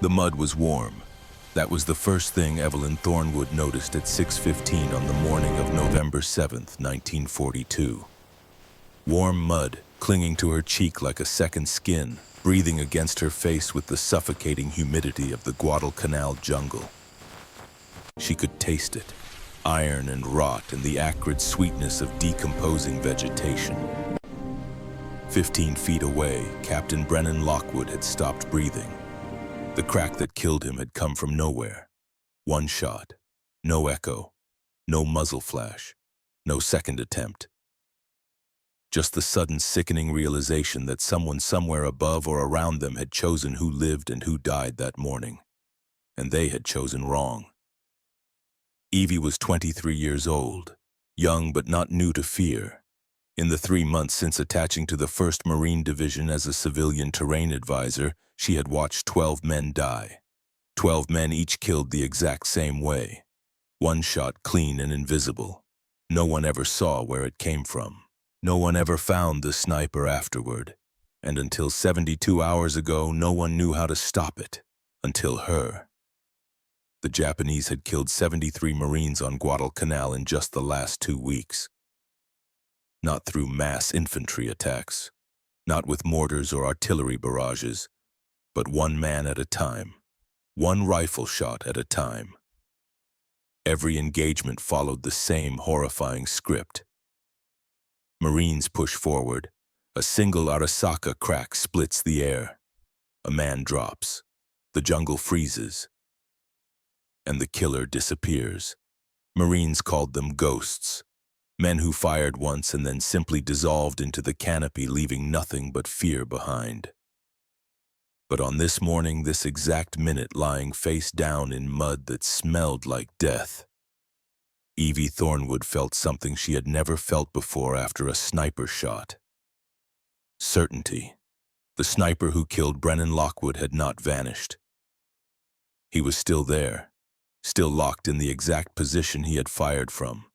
The mud was warm. That was the first thing Evelyn Thornwood noticed at 6:15 on the morning of November 7th, 1942. Warm mud clinging to her cheek like a second skin, breathing against her face with the suffocating humidity of the Guadalcanal jungle. She could taste it, iron and rot and the acrid sweetness of decomposing vegetation. 15 feet away, Captain Brennan Lockwood had stopped breathing. The crack that killed him had come from nowhere. One shot, no echo, no muzzle flash, no second attempt. Just the sudden sickening realization that someone somewhere above or around them had chosen who lived and who died that morning. And they had chosen wrong. Evie was 23 years old, young but not new to fear. In the 3 months since attaching to the 1st Marine Division as a civilian terrain advisor, she had watched 12 men die. 12 men each killed the exact same way. One shot clean and invisible. No one ever saw where it came from. No one ever found the sniper afterward. And until 72 hours ago, no one knew how to stop it. Until her. The Japanese had killed 73 Marines on Guadalcanal in just the last 2 weeks. Not through mass infantry attacks, not with mortars or artillery barrages, but one man at a time, one rifle shot at a time. Every engagement followed the same horrifying script. Marines push forward. A single Arasaka crack splits the air. A man drops. The jungle freezes. And the killer disappears. Marines called them ghosts. Men who fired once and then simply dissolved into the canopy, leaving nothing but fear behind. But on this morning, this exact minute, lying face down in mud that smelled like death, Evie Thornwood felt something she had never felt before after a sniper shot. Certainty. The sniper who killed Brennan Lockwood had not vanished. He was still there, still locked in the exact position he had fired from.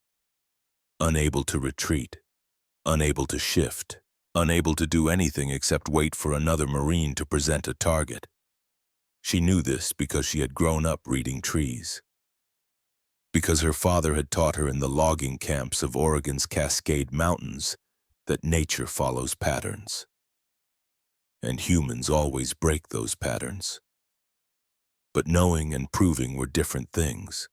Unable to retreat, unable to shift, unable to do anything except wait for another Marine to present a target. She knew this because she had grown up reading trees. Because her father had taught her in the logging camps of Oregon's Cascade Mountains that nature follows patterns. And humans always break those patterns. But knowing and proving were different things.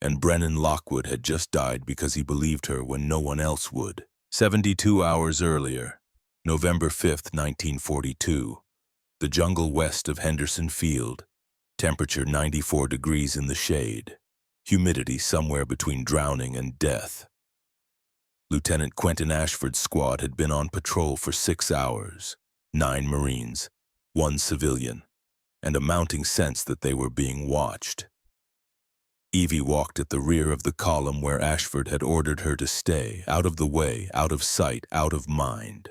And Brennan Lockwood had just died because he believed her when no one else would. 72 hours earlier, November 5th, 1942, the jungle west of Henderson Field, temperature 94 degrees in the shade, humidity somewhere between drowning and death. Lieutenant Quentin Ashford's squad had been on patrol for 6 hours, 9 Marines, 1 civilian, and a mounting sense that they were being watched. Evie walked at the rear of the column where Ashford had ordered her to stay, out of the way, out of sight, out of mind.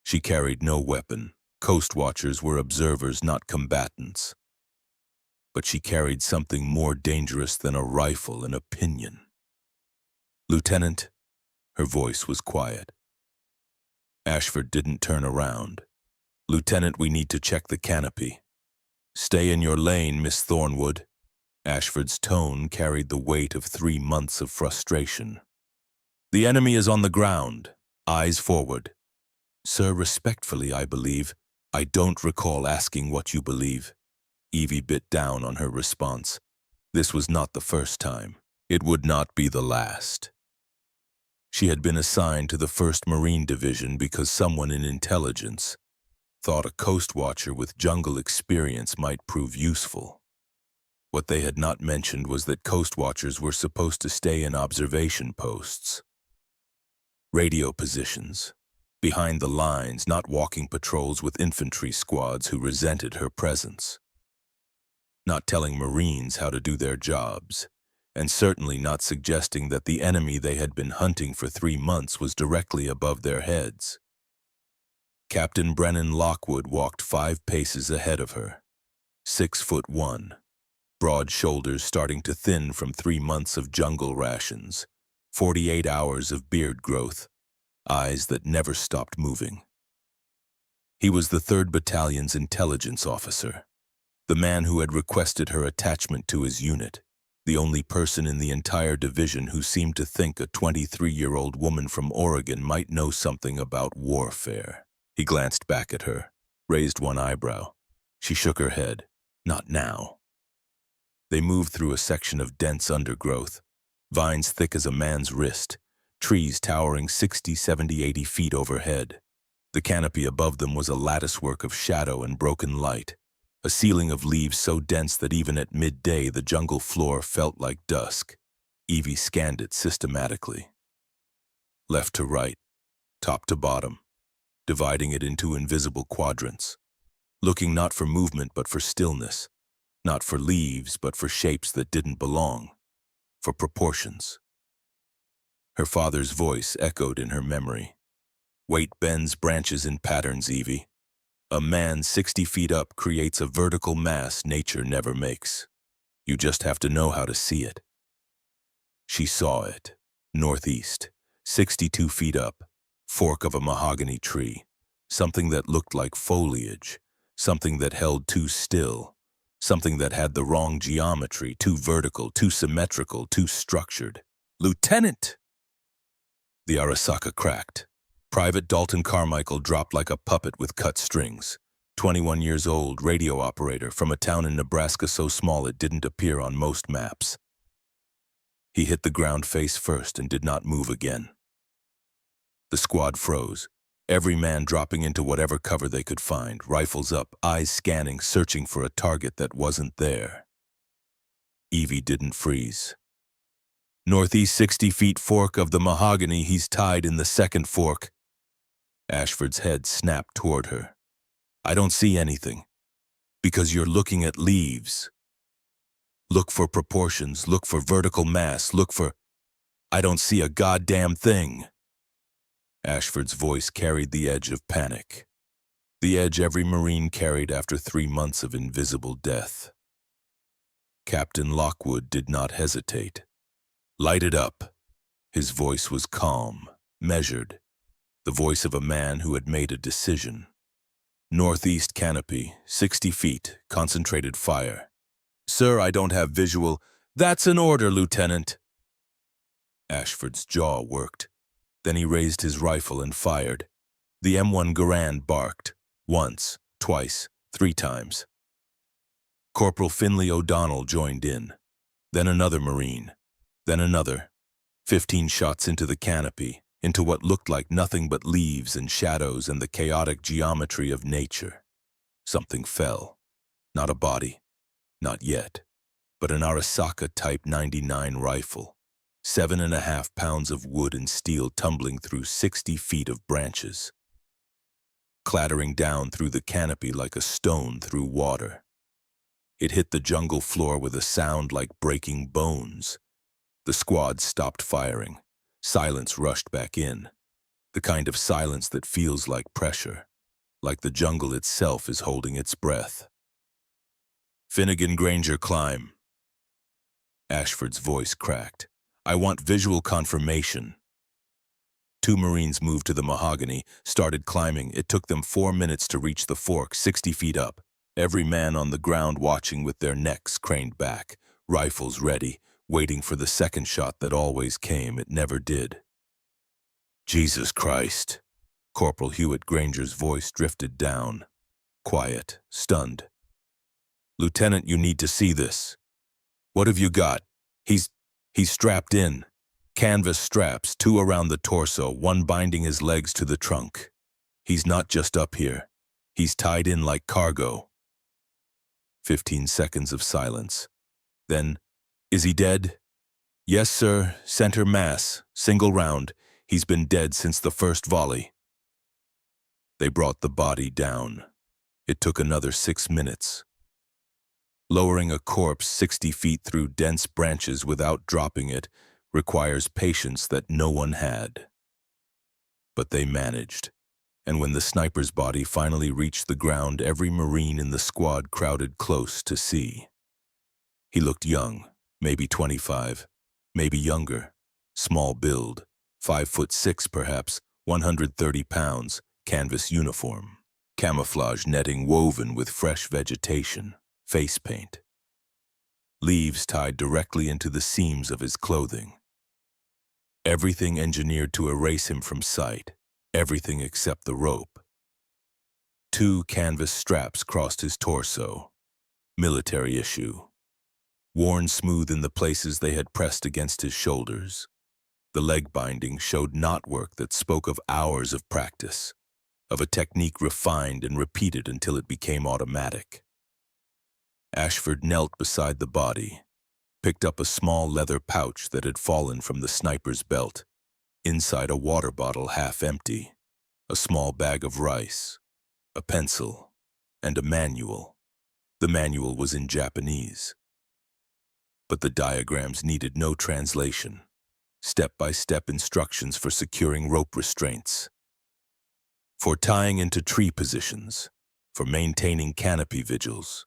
She carried no weapon. Coast watchers were observers, not combatants. But she carried something more dangerous than a rifle, an opinion. "Lieutenant," her voice was quiet. Ashford didn't turn around. "Lieutenant, we need to check the canopy." "Stay in your lane, Miss Thornwood." Ashford's tone carried the weight of 3 months of frustration. "The enemy is on the ground. Eyes forward." "Sir, respectfully, I believe." "I don't recall asking what you believe." Evie bit down on her response. This was not the first time. It would not be the last. She had been assigned to the 1st Marine Division because someone in intelligence thought a coast watcher with jungle experience might prove useful. What they had not mentioned was that coast watchers were supposed to stay in observation posts. Radio positions, behind the lines, not walking patrols with infantry squads who resented her presence. Not telling Marines how to do their jobs, and certainly not suggesting that the enemy they had been hunting for 3 months was directly above their heads. Captain Brennan Lockwood walked 5 paces ahead of her, 6'1", broad shoulders starting to thin from 3 months of jungle rations, 48 hours of beard growth, eyes that never stopped moving. He was the 3rd Battalion's intelligence officer, the man who had requested her attachment to his unit, the only person in the entire division who seemed to think a 23-year-old woman from Oregon might know something about warfare. He glanced back at her, raised one eyebrow. She shook her head. Not now. They moved through a section of dense undergrowth, vines thick as a man's wrist, trees towering 60, 70, 80 feet overhead. The canopy above them was a latticework of shadow and broken light, a ceiling of leaves so dense that even at midday the jungle floor felt like dusk. Evie scanned it systematically. Left to right, top to bottom, dividing it into invisible quadrants, looking not for movement but for stillness, not for leaves but for shapes that didn't belong, for proportions. Her father's voice echoed in her memory. Weight bends branches in patterns, Evie. A man 60 feet up creates a vertical mass nature never makes. You just have to know how to see it. She saw it. Northeast, 62 feet up, fork of a mahogany tree, something that looked like foliage, something that held too still, something that had the wrong geometry, too vertical, too symmetrical, too structured. Lieutenant! The Arasaka cracked. Private Dalton Carmichael dropped like a puppet with cut strings. 21 years old, radio operator from a town in Nebraska so small it didn't appear on most maps. He hit the ground face first and did not move again. The squad froze, every man dropping into whatever cover they could find, rifles up, eyes scanning, searching for a target that wasn't there. Evie didn't freeze. Northeast 60 feet fork of the mahogany, he's tied in the second fork. Ashford's head snapped toward her. I don't see anything. Because you're looking at leaves. Look for proportions, look for vertical mass, look for... I don't see a goddamn thing. Ashford's voice carried the edge of panic. The edge every Marine carried after 3 months of invisible death. Captain Lockwood did not hesitate. Light it up. His voice was calm, measured, the voice of a man who had made a decision. Northeast canopy, 60 feet, concentrated fire. Sir, I don't have visual. That's an order, Lieutenant. Ashford's jaw worked. Then he raised his rifle and fired. The M1 Garand barked. Once, twice, 3 times. Corporal Finley O'Donnell joined in. Then another Marine. Then another. 15 shots into the canopy, into what looked like nothing but leaves and shadows and the chaotic geometry of nature. Something fell. Not a body. Not yet. But an Arasaka Type 99 rifle. 7.5 pounds of wood and steel tumbling through 60 feet of branches. Clattering down through the canopy like a stone through water. It hit the jungle floor with a sound like breaking bones. The squad stopped firing. Silence rushed back in. The kind of silence that feels like pressure, like the jungle itself is holding its breath. Finnegan Granger, climb. Ashford's voice cracked. I want visual confirmation. 2 Marines moved to the mahogany, started climbing. It took them 4 minutes to reach the fork, 60 feet up. Every man on the ground watching with their necks craned back, rifles ready, waiting for the second shot that always came. It never did. Jesus Christ. Corporal Hewitt Granger's voice drifted down. Quiet, stunned. Lieutenant, you need to see this. What have you got? He's strapped in. Canvas straps, 2 around the torso, 1 binding his legs to the trunk. He's not just up here. He's tied in like cargo. 15 seconds of silence. Then, is he dead? Yes, sir. Center mass. Single round. He's been dead since the first volley. They brought the body down. It took another 6 minutes. Lowering a corpse 60 feet through dense branches without dropping it requires patience that no one had. But they managed. And when the sniper's body finally reached the ground, every Marine in the squad crowded close to see. He looked young, maybe 25, maybe younger, small build, 5'6" perhaps, 130 pounds, canvas uniform. camouflage netting woven with fresh vegetation, face paint. Leaves tied directly into the seams of his clothing. Everything engineered to erase him from sight, everything except the rope. 2 canvas straps crossed his torso, military issue, worn smooth in the places they had pressed against his shoulders. The leg binding showed knotwork that spoke of hours of practice, of a technique refined and repeated until it became automatic. Ashford knelt beside the body, picked up a small leather pouch that had fallen from the sniper's belt, inside a water bottle half empty, a small bag of rice, a pencil, and a manual. The manual was in Japanese, but the diagrams needed no translation. Step-by-step instructions for securing rope restraints, for tying into tree positions, for maintaining canopy vigils.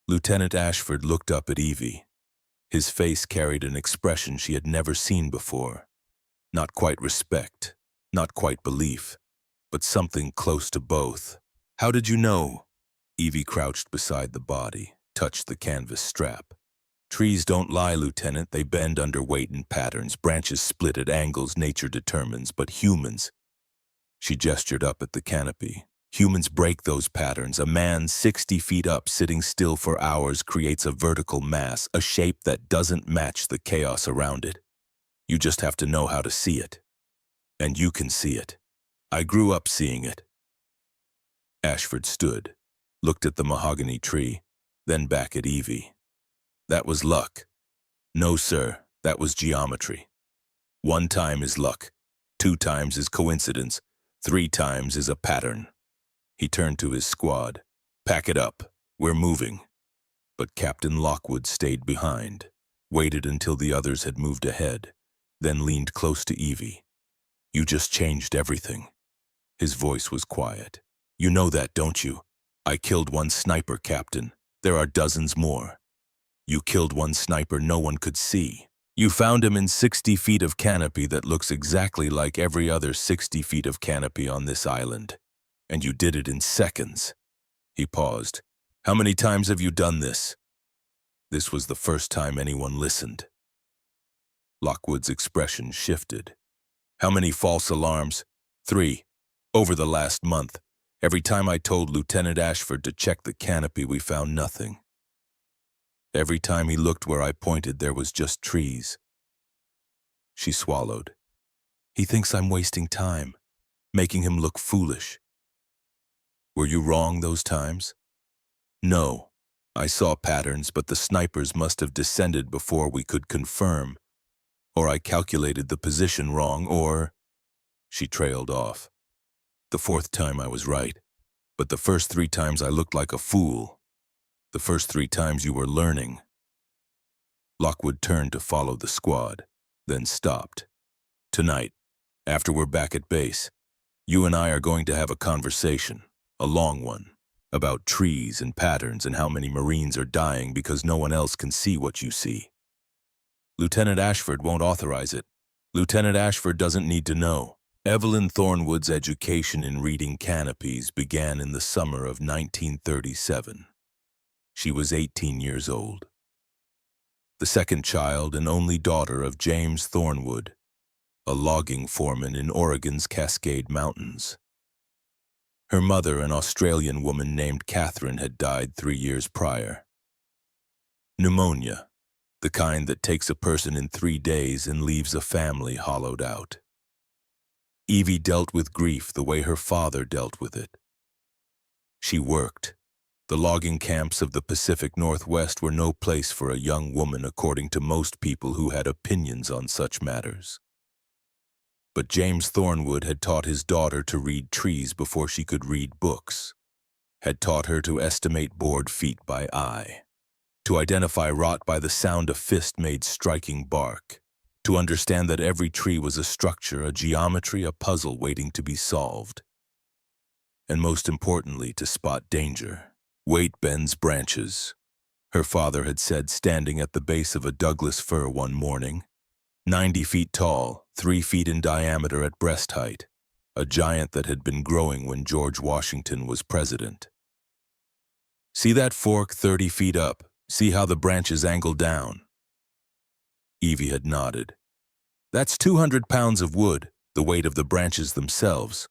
Lieutenant Ashford looked up at Evie. His face carried an expression she had never seen before. Not quite respect, not quite belief, but something close to both. "How did you know?" Evie crouched beside the body, touched the canvas strap. "Trees don't lie, Lieutenant. They bend under weight and patterns. Branches split at angles nature determines, but humans—" She gestured up at the canopy. "Humans break those patterns. A man 60 feet up sitting still for hours creates a vertical mass, a shape that doesn't match the chaos around it. You just have to know how to see it. And you can see it. I grew up seeing it." Ashford stood, looked at the mahogany tree, then back at Evie. "That was luck." "No, sir, that was geometry. 1 time is luck, 2 times is coincidence, 3 times is a pattern." He turned to his squad. "Pack it up, we're moving." But Captain Lockwood stayed behind, waited until the others had moved ahead, then leaned close to Evie. "You just changed everything." His voice was quiet. "You know that, don't you? I killed 1 sniper, Captain. There are dozens more. You killed 1 sniper no one could see. You found him in 60 feet of canopy that looks exactly like every other 60 feet of canopy on this island. And you did it in seconds." He paused. "How many times have you done this?" This was the first time anyone listened. Lockwood's expression shifted. "How many false alarms?" 3. Over the last month. Every time I told Lieutenant Ashford to check the canopy, we found nothing. Every time he looked where I pointed, there was just trees." She swallowed. "He thinks I'm wasting time, making him look foolish." "Were you wrong those times?" "No. I saw patterns, but the snipers must have descended before we could confirm. Or I calculated the position wrong, or—" She trailed off. "The 4th time I was right, but the first 3 times I looked like a fool. The first 3 times you were learning." Lockwood turned to follow the squad, then stopped. "Tonight, after we're back at base, you and I are going to have a conversation, a long one, about trees and patterns and how many Marines are dying because no one else can see what you see. Lieutenant Ashford won't authorize it. Lieutenant Ashford doesn't need to know." Evelyn Thornwood's education in reading canopies began in the summer of 1937. She was 18 years old. The second child and only daughter of James Thornwood, a logging foreman in Oregon's Cascade Mountains. Her mother, an Australian woman named Catherine, had died 3 years prior. Pneumonia, the kind that takes a person in 3 days and leaves a family hollowed out. Evie dealt with grief the way her father dealt with it. She worked. The logging camps of the Pacific Northwest were no place for a young woman, according to most people who had opinions on such matters. But James Thornwood had taught his daughter to read trees before she could read books, had taught her to estimate board feet by eye, to identify rot by the sound a fist made striking bark, to understand that every tree was a structure, a geometry, a puzzle waiting to be solved, and most importantly, to spot danger. "Weight bends branches," her father had said, standing at the base of a Douglas fir one morning. 90 feet tall, 3 feet in diameter at breast height. a giant that had been growing when George Washington was president. "See that fork 30 feet up? See how the branches angle down?" Evie had nodded. "That's 200 pounds of wood, the weight of the branches themselves.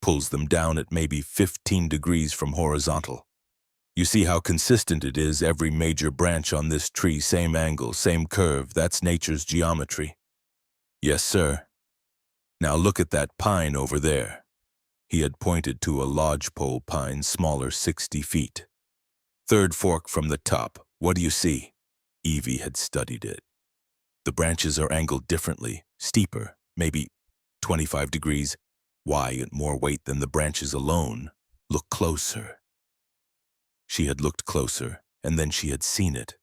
Pulls them down at maybe 15 degrees from horizontal. You see how consistent it is, every major branch on this tree, same angle, same curve, that's nature's geometry." "Yes, sir." "Now look at that pine over there." He had pointed to a lodgepole pine, smaller, 60 feet. "Third fork from the top, what do you see?" Evie had studied it. "The branches are angled differently, steeper, maybe 25 degrees. Why, and more weight than the branches alone. Look closer." She had looked closer, and then she had seen it.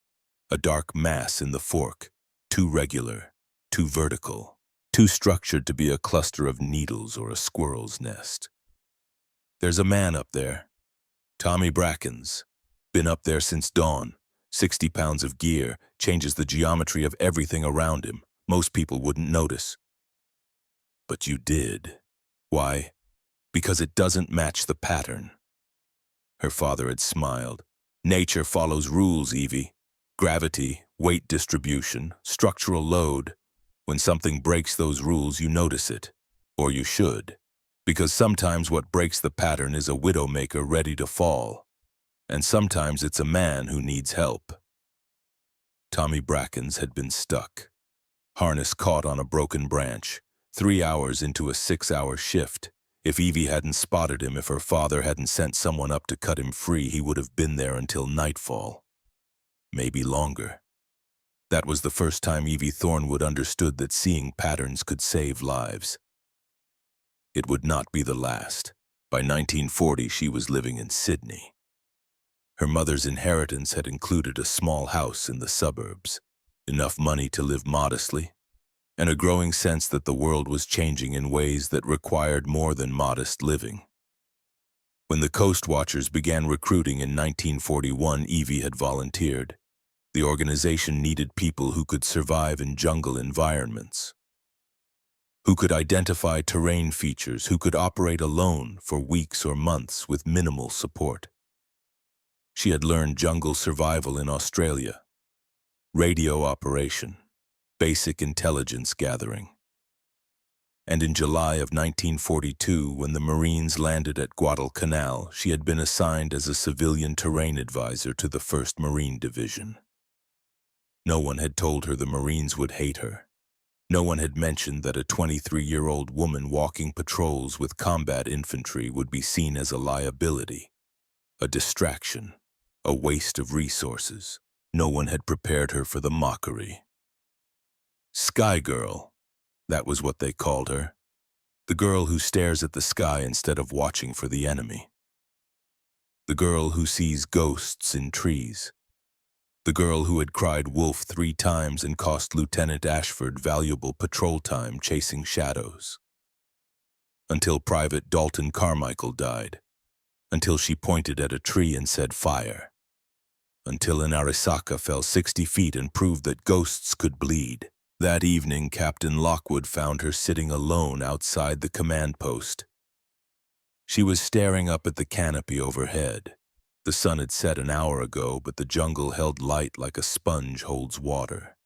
A dark mass in the fork, too regular, too vertical, too structured to be a cluster of needles or a squirrel's nest. "There's a man up there. Tommy Brackens. Been up there since dawn. 60 pounds of gear, changes the geometry of everything around him. Most people wouldn't notice." "But you did." "Why? Because it doesn't match the pattern." Her father had smiled. "Nature follows rules, Evie. Gravity, weight distribution, structural load. When something breaks those rules, you notice it. Or you should. Because sometimes what breaks the pattern is a widowmaker ready to fall. And sometimes it's a man who needs help." Tommy Brackens had been stuck. Harness caught on a broken branch, 3 hours into a 6-hour shift. If Evie hadn't spotted him, if her father hadn't sent someone up to cut him free, he would have been there until nightfall. Maybe longer. That was the first time Evie Thornwood understood that seeing patterns could save lives. It would not be the last. By 1940, she was living in Sydney. Her mother's inheritance had included a small house in the suburbs, enough money to live modestly, and a growing sense that the world was changing in ways that required more than modest living. When the Coast Watchers began recruiting in 1941, Evie had volunteered. The organization needed people who could survive in jungle environments, who could identify terrain features, who could operate alone for weeks or months with minimal support. She had learned jungle survival in Australia, radio operation, basic intelligence gathering. And in July of 1942, when the Marines landed at Guadalcanal, she had been assigned as a civilian terrain advisor to the 1st Marine Division. No one had told her the Marines would hate her. No one had mentioned that a 23-year-old woman walking patrols with combat infantry would be seen as a liability, a distraction, a waste of resources. No one had prepared her for the mockery. Sky Girl, that was what they called her. The girl who stares at the sky instead of watching for the enemy. The girl who sees ghosts in trees. The girl who had cried wolf 3 times and cost Lieutenant Ashford valuable patrol time chasing shadows. Until Private Dalton Carmichael died. Until she pointed at a tree and said fire. Until an Arisaka fell 60 feet and proved that ghosts could bleed. That evening, Captain Lockwood found her sitting alone outside the command post. She was staring up at the canopy overhead. The sun had set an hour ago, but the jungle held light like a sponge holds water.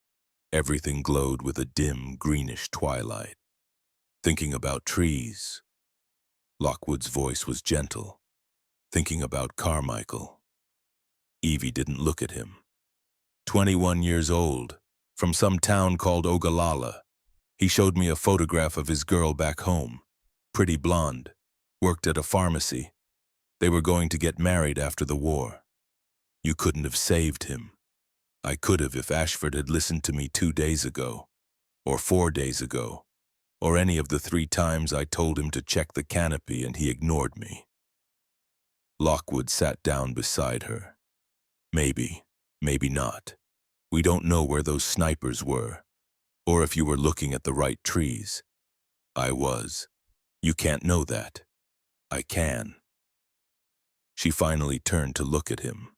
Everything glowed with a dim, greenish twilight. Thinking about trees. Lockwood's voice was gentle. Thinking about Carmichael. Evie didn't look at him. 21 years old, from some town called Ogallala. He showed me a photograph of his girl back home. Pretty blonde. Worked at a pharmacy. They were going to get married after the war. You couldn't have saved him. I could have if Ashford had listened to me 2 days ago, or 4 days ago, or any of the 3 times I told him to check the canopy and he ignored me. Lockwood sat down beside her. Maybe, maybe not. We don't know where those snipers were, or if you were looking at the right trees. I was. You can't know that. I can. She finally turned to look at him.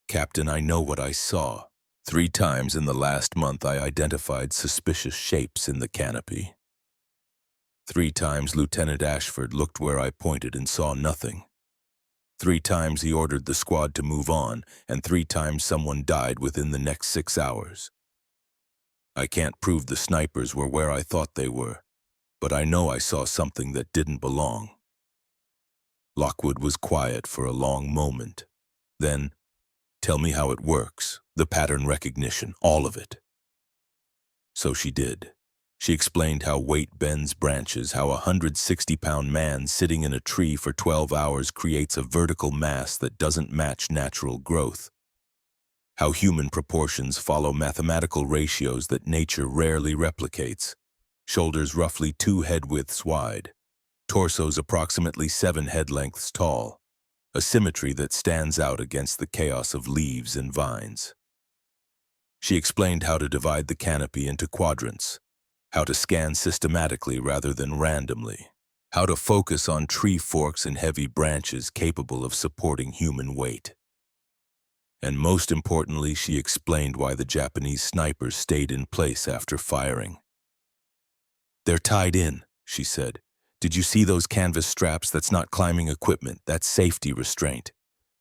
Captain, I know what I saw. 3 times in the last month I identified suspicious shapes in the canopy. 3 times Lieutenant Ashford looked where I pointed and saw nothing. 3 times he ordered the squad to move on, and 3 times someone died within the next 6 hours. I can't prove the snipers were where I thought they were, but I know I saw something that didn't belong. Lockwood was quiet for a long moment. Then, tell me how it works, the pattern recognition, all of it. So she did. She explained how weight bends branches, how a 160-pound man sitting in a tree for 12 hours creates a vertical mass that doesn't match natural growth. How human proportions follow mathematical ratios that nature rarely replicates. Shoulders roughly 2 head widths wide. Torsos approximately 7 head lengths tall. A symmetry that stands out against the chaos of leaves and vines. She explained how to divide the canopy into quadrants, how to scan systematically rather than randomly, how to focus on tree forks and heavy branches capable of supporting human weight. And most importantly, she explained why the Japanese snipers stayed in place after firing. "They're tied in," she said. "Did you see those canvas straps? That's not climbing equipment, that's safety restraint.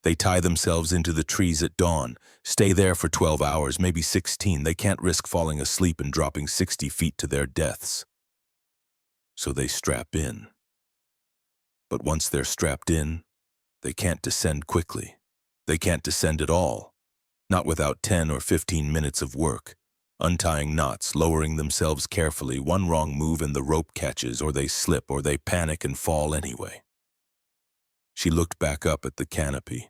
They tie themselves into the trees at dawn, stay there for 12 hours, maybe 16. They can't risk falling asleep and dropping 60 feet to their deaths. So they strap in. But once they're strapped in, they can't descend quickly. They can't descend at all, not without 10 or 15 minutes of work, untying knots, lowering themselves carefully. One wrong move and the rope catches, or they slip, or they panic and fall anyway." She looked back up at the canopy.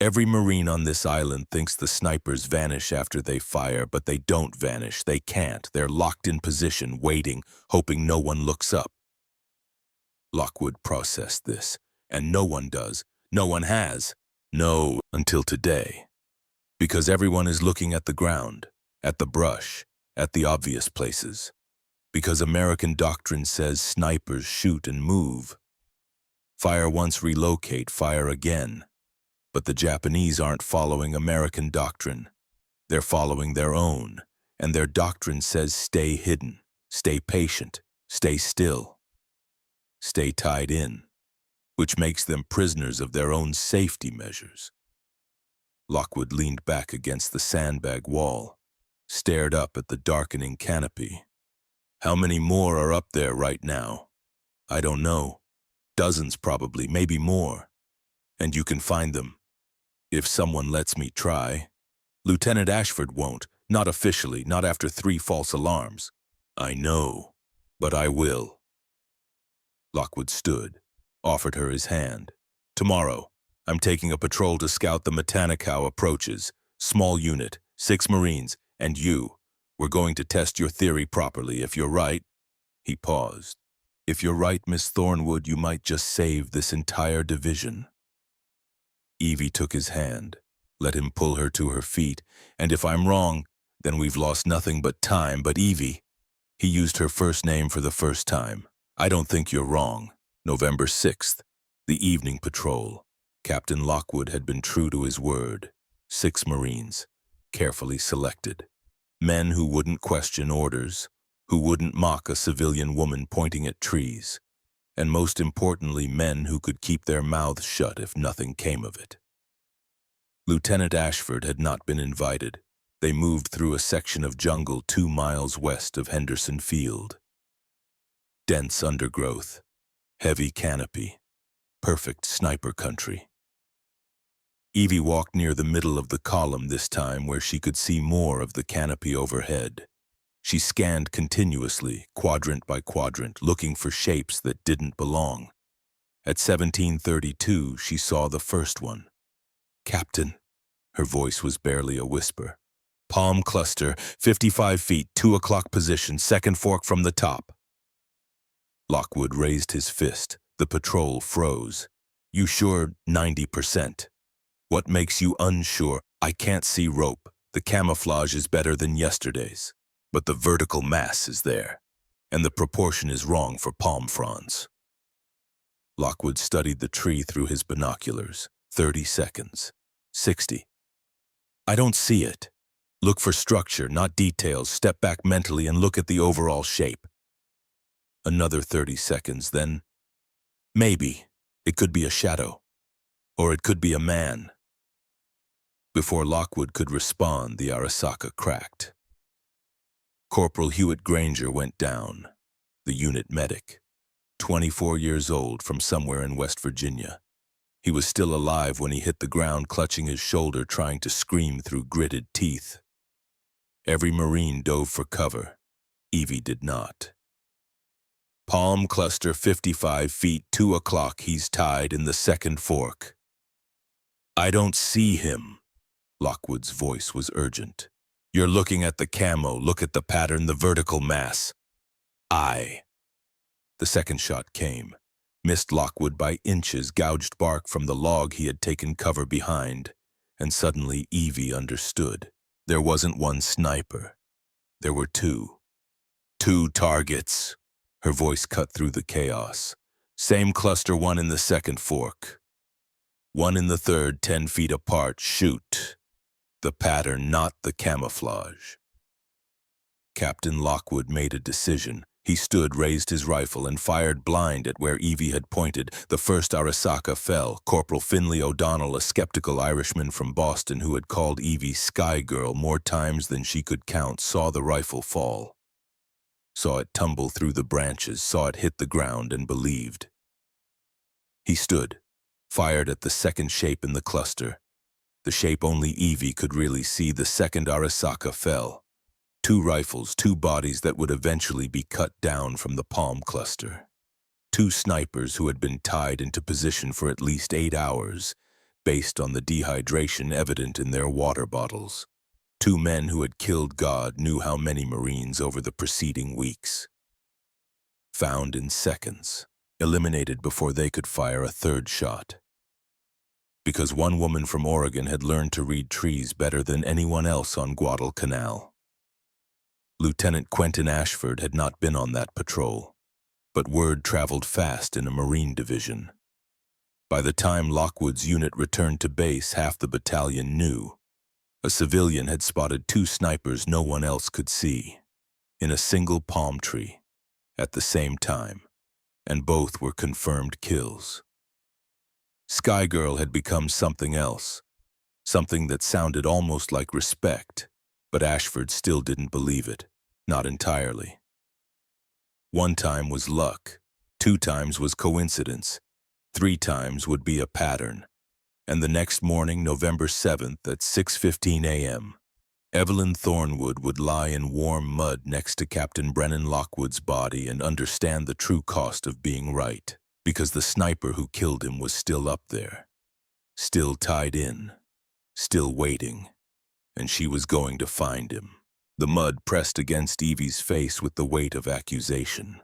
"Every Marine on this island thinks the snipers vanish after they fire, but they don't vanish. They can't. They're locked in position, waiting, hoping no one looks up." Lockwood processed this, and no one does. No one has. No, until today. Because everyone is looking at the ground, at the brush, at the obvious places. Because American doctrine says snipers shoot and move. Fire once, relocate, fire again. But the Japanese aren't following American doctrine. They're following their own, and their doctrine says stay hidden, stay patient, stay still, stay tied in, which makes them prisoners of their own safety measures. Lockwood leaned back against the sandbag wall, stared up at the darkening canopy. "How many more are up there right now?" "I don't know. Dozens probably, maybe more. And you can find them. If someone lets me try. Lieutenant Ashford won't, not officially, not after 3 false alarms." "I know, but I will." Lockwood stood, offered her his hand. "Tomorrow, I'm taking a patrol to scout the Matanikaw approaches. Small unit, 6 Marines, and you. We're going to test your theory properly. If you're right..." He paused. "If you're right, Miss Thornwood, you might just save this entire division." Evie took his hand, let him pull her to her feet. "And if I'm wrong, then we've lost nothing but time. But Evie..." He used her first name for the first time. "I don't think you're wrong. November 6th, the evening patrol." Captain Lockwood had been true to his word. 6 Marines, carefully selected. Men who wouldn't question orders, who wouldn't mock a civilian woman pointing at trees, and most importantly, men who could keep their mouths shut if nothing came of it. Lieutenant Ashford had not been invited. They moved through a section of jungle 2 miles west of Henderson Field. Dense undergrowth, heavy canopy, perfect sniper country. Evie walked near the middle of the column this time, where she could see more of the canopy overhead. She scanned continuously, quadrant by quadrant, looking for shapes that didn't belong. At 1732, she saw the first one. "Captain," her voice was barely a whisper. "Palm cluster, 55 feet, 2 o'clock position, second fork from the top." Lockwood raised his fist. The patrol froze. "You sure? 90%. What makes you unsure?" "I can't see rope. The camouflage is better than yesterday's. But the vertical mass is there, and the proportion is wrong for palm fronds." Lockwood studied the tree through his binoculars. 30 seconds. 60. "I don't see it. Look for structure, not details. Step back mentally and look at the overall shape." Another 30 seconds, then maybe it could be a shadow, or it could be a man. Before Lockwood could respond, the Arasaka cracked. Corporal Hewitt Granger went down, the unit medic, 24 years old, from somewhere in West Virginia. He was still alive when he hit the ground, clutching his shoulder, trying to scream through gritted teeth. Every Marine dove for cover. Evie did not. Palm cluster 55 feet, 2 o'clock, he's tied in the second fork. I don't see him. Lockwood's voice was urgent. You're looking at the camo, look at the pattern, the vertical mass. The second shot came, missed Lockwood by inches, gouged bark from the log he had taken cover behind, and suddenly Evie understood. There wasn't one sniper. There were two. 2 targets. Her voice cut through the chaos. Same cluster, one in the second fork. One in the third, 10 feet apart. Shoot. The pattern, not the camouflage. Captain Lockwood made a decision. He stood, raised his rifle, and fired blind at where Evie had pointed. The first Arasaka fell. Corporal Finley O'Donnell, a skeptical Irishman from Boston who had called Evie Sky Girl more times than she could count, saw the rifle fall. Saw it tumble through the branches, saw it hit the ground, and believed. He stood, fired at the second shape in the cluster. The shape only Evie could really see. The second Arasaka fell. 2 rifles, 2 bodies that would eventually be cut down from the palm cluster. 2 snipers who had been tied into position for at least 8 hours, based on the dehydration evident in their water bottles. 2 men who had killed God knew how many Marines over the preceding weeks. Found in seconds, eliminated before they could fire a third shot. Because one woman from Oregon had learned to read trees better than anyone else on Guadalcanal. Lieutenant Quentin Ashford had not been on that patrol, but word traveled fast in a Marine division. By the time Lockwood's unit returned to base, half the battalion knew. A civilian had spotted 2 snipers no one else could see, in a single palm tree, at the same time, and both were confirmed kills. Sky Girl had become something else, something that sounded almost like respect, but Ashford still didn't believe it, not entirely. 1 time was luck, 2 times was coincidence, 3 times would be a pattern. And the next morning, November 7th at 6:15 a.m., Evelyn Thornwood would lie in warm mud next to Captain Brennan Lockwood's body and understand the true cost of being right, because the sniper who killed him was still up there, still tied in, still waiting, and she was going to find him. The mud pressed against Evie's face with the weight of accusation.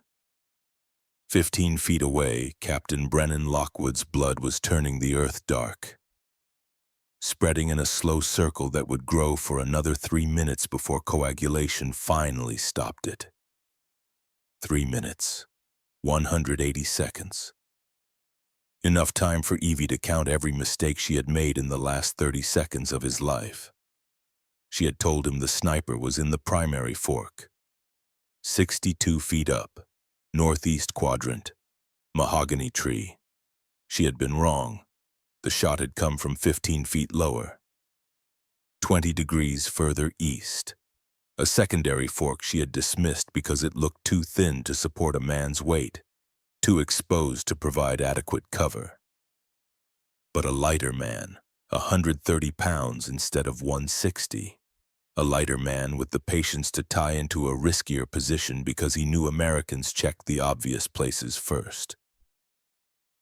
15 feet away, Captain Brennan Lockwood's blood was turning the earth dark, spreading in a slow circle that would grow for another 3 minutes before coagulation finally stopped it. 3 minutes, 180 seconds. Enough time for Evie to count every mistake she had made in the last 30 seconds of his life. She had told him the sniper was in the primary fork, 62 feet up, northeast quadrant, mahogany tree. She had been wrong. The shot had come from 15 feet lower, 20 degrees further east. A secondary fork she had dismissed because it looked too thin to support a man's weight, too exposed to provide adequate cover. But a lighter man, 130 pounds instead of 160. A lighter man with the patience to tie into a riskier position because he knew Americans checked the obvious places first.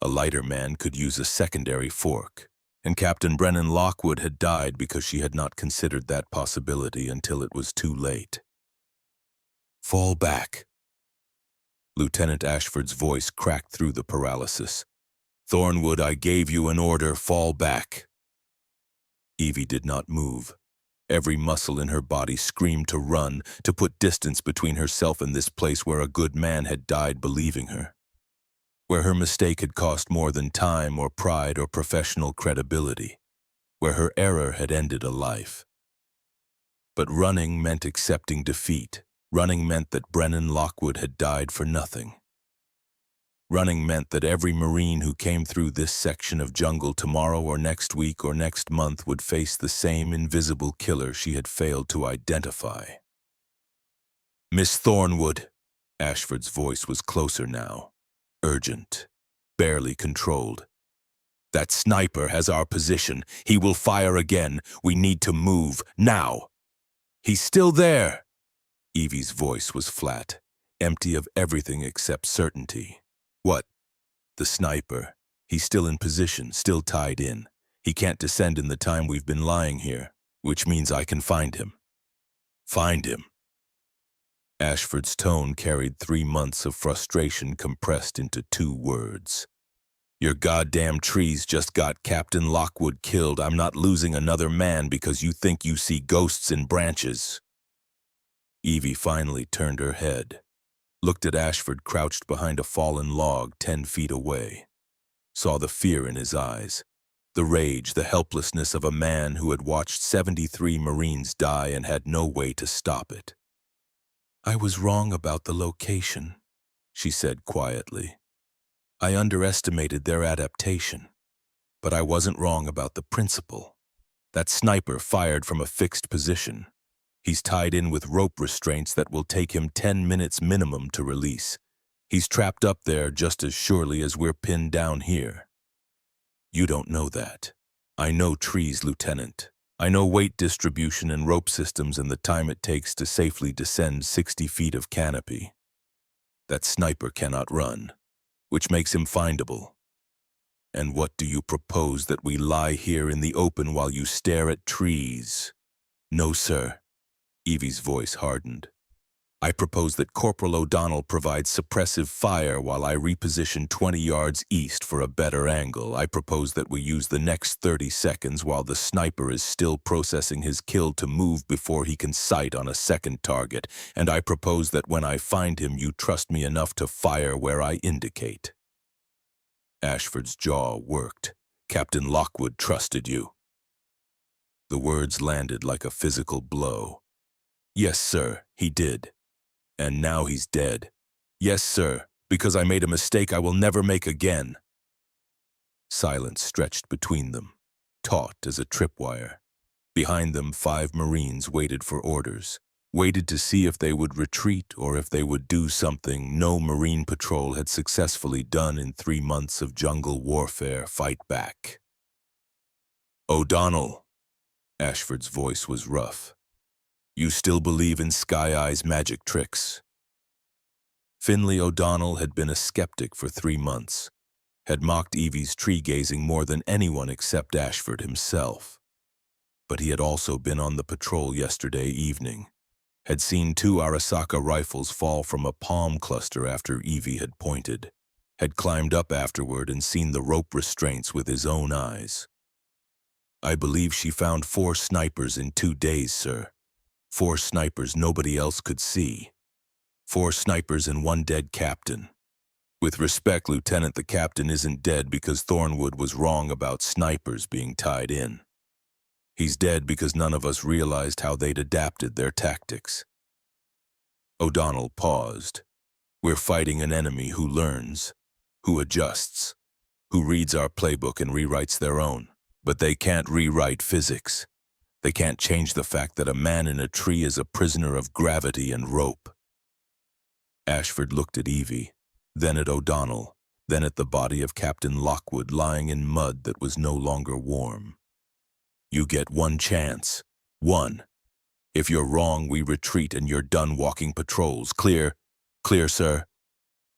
A lighter man could use a secondary fork, and Captain Brennan Lockwood had died because she had not considered that possibility until it was too late. Fall back. Lieutenant Ashford's voice cracked through the paralysis. Thornwood, I gave you an order, fall back. Evie did not move. Every muscle in her body screamed to run, to put distance between herself and this place where a good man had died believing her, where her mistake had cost more than time or pride or professional credibility, where her error had ended a life. But running meant accepting defeat. Running meant that Brennan Lockwood had died for nothing. Running meant that every Marine who came through this section of jungle tomorrow or next week or next month would face the same invisible killer she had failed to identify. "Miss Thornwood," Ashford's voice was closer now, urgent, barely controlled. "That sniper has our position. He will fire again. We need to move, now." "He's still there." Evie's voice was flat, empty of everything except certainty. "What?" "The sniper. He's still in position, still tied in. He can't descend in the time we've been lying here, which means I can find him." "Find him?" Ashford's tone carried 3 months of frustration compressed into 2 words. "Your goddamn trees just got Captain Lockwood killed. I'm not losing another man because you think you see ghosts in branches." Evie finally turned her head, looked at Ashford crouched behind a fallen log 10 feet away, saw the fear in his eyes, the rage, the helplessness of a man who had watched 73 Marines die and had no way to stop it. "I was wrong about the location," she said quietly. "I underestimated their adaptation, but I wasn't wrong about the principle. That sniper fired from a fixed position. He's tied in with rope restraints that will take him 10 minutes minimum to release. He's trapped up there just as surely as we're pinned down here. You don't know that. I know trees, Lieutenant. I know weight distribution and rope systems and the time it takes to safely descend 60 feet of canopy. That sniper cannot run, which makes him findable. And what do you propose, that we lie here in the open while you stare at trees?" "No, sir." Evie's voice hardened. "I propose that Corporal O'Donnell provides suppressive fire while I reposition 20 yards east for a better angle. I propose that we use the next 30 seconds while the sniper is still processing his kill to move before he can sight on a second target. And I propose that when I find him, you trust me enough to fire where I indicate." Ashford's jaw worked. "Captain Lockwood trusted you." The words landed like a physical blow. "Yes, sir, he did. And now he's dead. Yes, sir, because I made a mistake I will never make again." Silence stretched between them, taut as a tripwire. Behind them, 5 Marines waited for orders, waited to see if they would retreat or if they would do something no Marine patrol had successfully done in 3 months of jungle warfare: fight back. "O'Donnell," Ashford's voice was rough, "you still believe in Sky Eye's magic tricks?" Finley O'Donnell had been a skeptic for 3 months, had mocked Evie's tree-gazing more than anyone except Ashford himself. But he had also been on the patrol yesterday evening, had seen 2 Arasaka rifles fall from a palm cluster after Evie had pointed, had climbed up afterward and seen the rope restraints with his own eyes. "I believe she found 4 snipers in 2 days, sir. 4 snipers nobody else could see. 4 snipers and 1 dead captain. With respect, Lieutenant, the captain isn't dead because Thornwood was wrong about snipers being tied in. He's dead because none of us realized how they'd adapted their tactics." O'Donnell paused. "We're fighting an enemy who learns, who adjusts, who reads our playbook and rewrites their own. But they can't rewrite physics. They can't change the fact that a man in a tree is a prisoner of gravity and rope." Ashford looked at Evie, then at O'Donnell, then at the body of Captain Lockwood lying in mud that was no longer warm. "You get 1 chance. 1. If you're wrong, we retreat and you're done walking patrols. Clear?" "Clear, sir."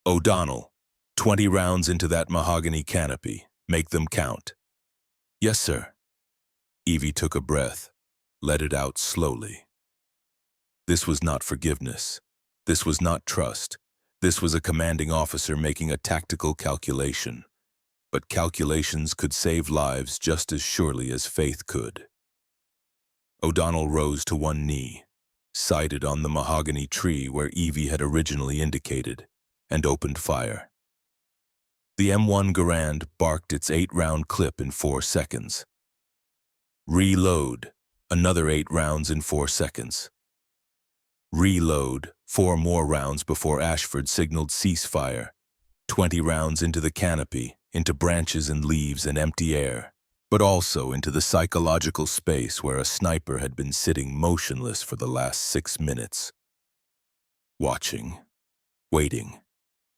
"O'Donnell, 20 rounds into that mahogany canopy. Make them count." "Yes, sir." Evie took a breath, let it out slowly. This was not forgiveness. This was not trust. This was a commanding officer making a tactical calculation. But calculations could save lives just as surely as faith could. O'Donnell rose to 1 knee, sighted on the mahogany tree where Evie had originally indicated, and opened fire. The M1 Garand barked its 8-round clip in 4 seconds. Reload, another 8 rounds in 4 seconds. Reload, 4 more rounds before Ashford signaled ceasefire. 20 rounds into the canopy, into branches and leaves and empty air, but also into the psychological space where a sniper had been sitting motionless for the last 6 minutes. Watching, waiting,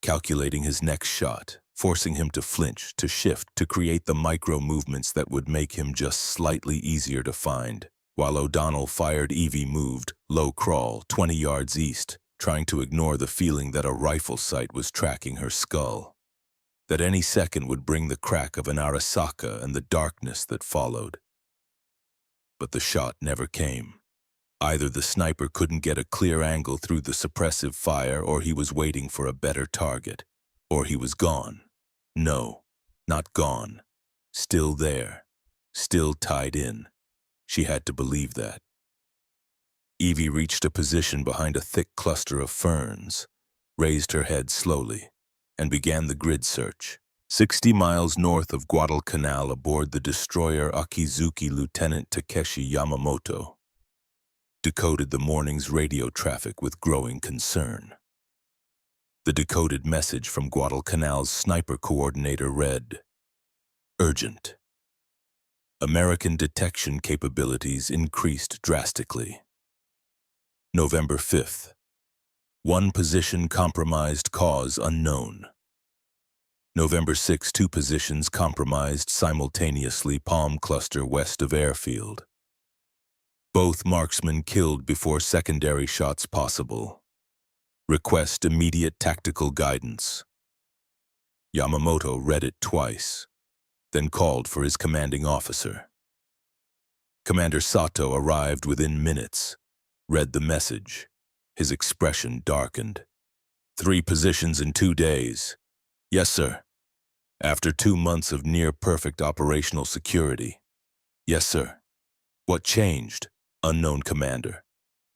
calculating his next shot, forcing him to flinch, to shift, to create the micro-movements that would make him just slightly easier to find, while O'Donnell fired. Evie moved, low crawl, 20 yards east, trying to ignore the feeling that a rifle sight was tracking her skull, that any second would bring the crack of an Arasaka and the darkness that followed. But the shot never came. Either the sniper couldn't get a clear angle through the suppressive fire, or he was waiting for a better target, or he was gone. No, not gone. Still there. Still tied in. She had to believe that. Evie reached a position behind a thick cluster of ferns, raised her head slowly, and began the grid search. 60 miles north of Guadalcanal aboard the destroyer Akizuki, Lieutenant Takeshi Yamamoto decoded the morning's radio traffic with growing concern. The decoded message from Guadalcanal's sniper coordinator read, "Urgent. American detection capabilities increased drastically. November 5th. One position compromised, cause unknown. November 6, 2 positions compromised simultaneously, Palm Cluster west of airfield. Both marksmen killed before secondary shots possible. Request immediate tactical guidance." Yamamoto read it twice, then called for his commanding officer. Commander Sato arrived within minutes, read the message. His expression darkened. 3 positions in 2 days. Yes, sir. After 2 months of near-perfect operational security. Yes, sir. What changed? Unknown, Commander.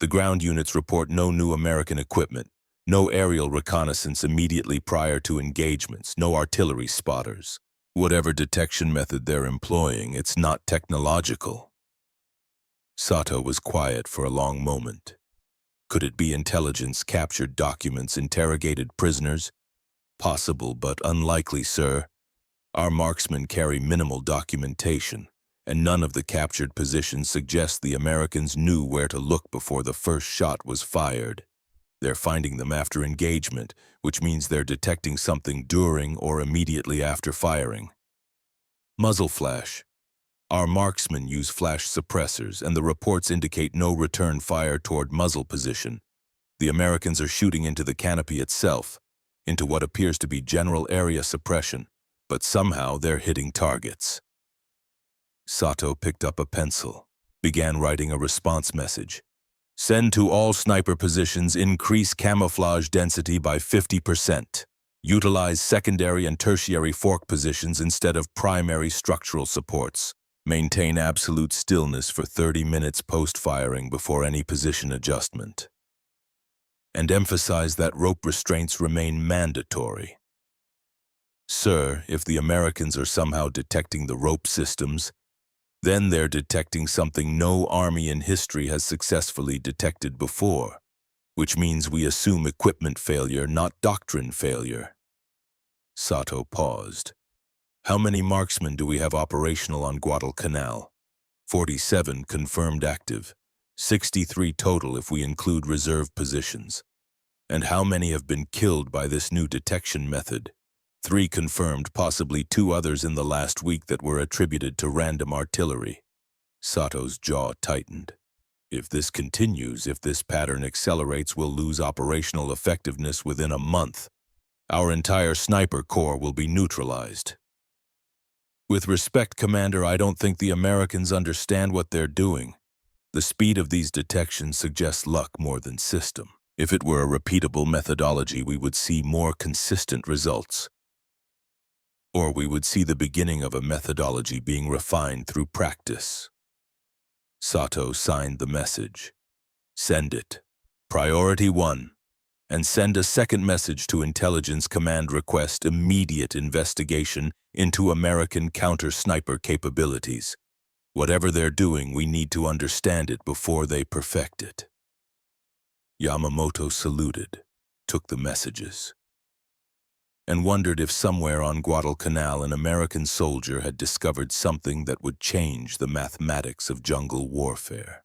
The ground units report no new American equipment, no aerial reconnaissance immediately prior to engagements, no artillery spotters. Whatever detection method they're employing, it's not technological. Sato was quiet for a long moment. Could it be intelligence, captured documents, interrogated prisoners? Possible, but unlikely, sir. Our marksmen carry minimal documentation, and none of the captured positions suggest the Americans knew where to look before the first shot was fired. They're finding them after engagement, which means they're detecting something during or immediately after firing. Muzzle flash. Our marksmen use flash suppressors, and the reports indicate no return fire toward muzzle position. The Americans are shooting into the canopy itself, into what appears to be general area suppression, but somehow they're hitting targets. Sato picked up a pencil, began writing a response message. Send to all sniper positions, increase camouflage density by 50%. Utilize secondary and tertiary fork positions instead of primary structural supports. Maintain absolute stillness for 30 minutes post-firing before any position adjustment. And emphasize that rope restraints remain mandatory. Sir, if the Americans are somehow detecting the rope systems, then they're detecting something no army in history has successfully detected before, which means we assume equipment failure, not doctrine failure. Sato paused. How many marksmen do we have operational on Guadalcanal? 47 confirmed active, 63 total if we include reserve positions. And how many have been killed by this new detection method? 3 confirmed, possibly 2 others in the last week that were attributed to random artillery. Sato's jaw tightened. If this continues, if this pattern accelerates, we'll lose operational effectiveness within a month. Our entire sniper corps will be neutralized. With respect, Commander, I don't think the Americans understand what they're doing. The speed of these detections suggests luck more than system. If it were a repeatable methodology, we would see more consistent results. Or we would see the beginning of a methodology being refined through practice. Sato signed the message. Send it. Priority 1. And send a second message to Intelligence Command. Request immediate investigation into American counter-sniper capabilities. Whatever they're doing, we need to understand it before they perfect it. Yamamoto saluted, took the messages. and wondered if somewhere on Guadalcanal an American soldier had discovered something that would change the mathematics of jungle warfare.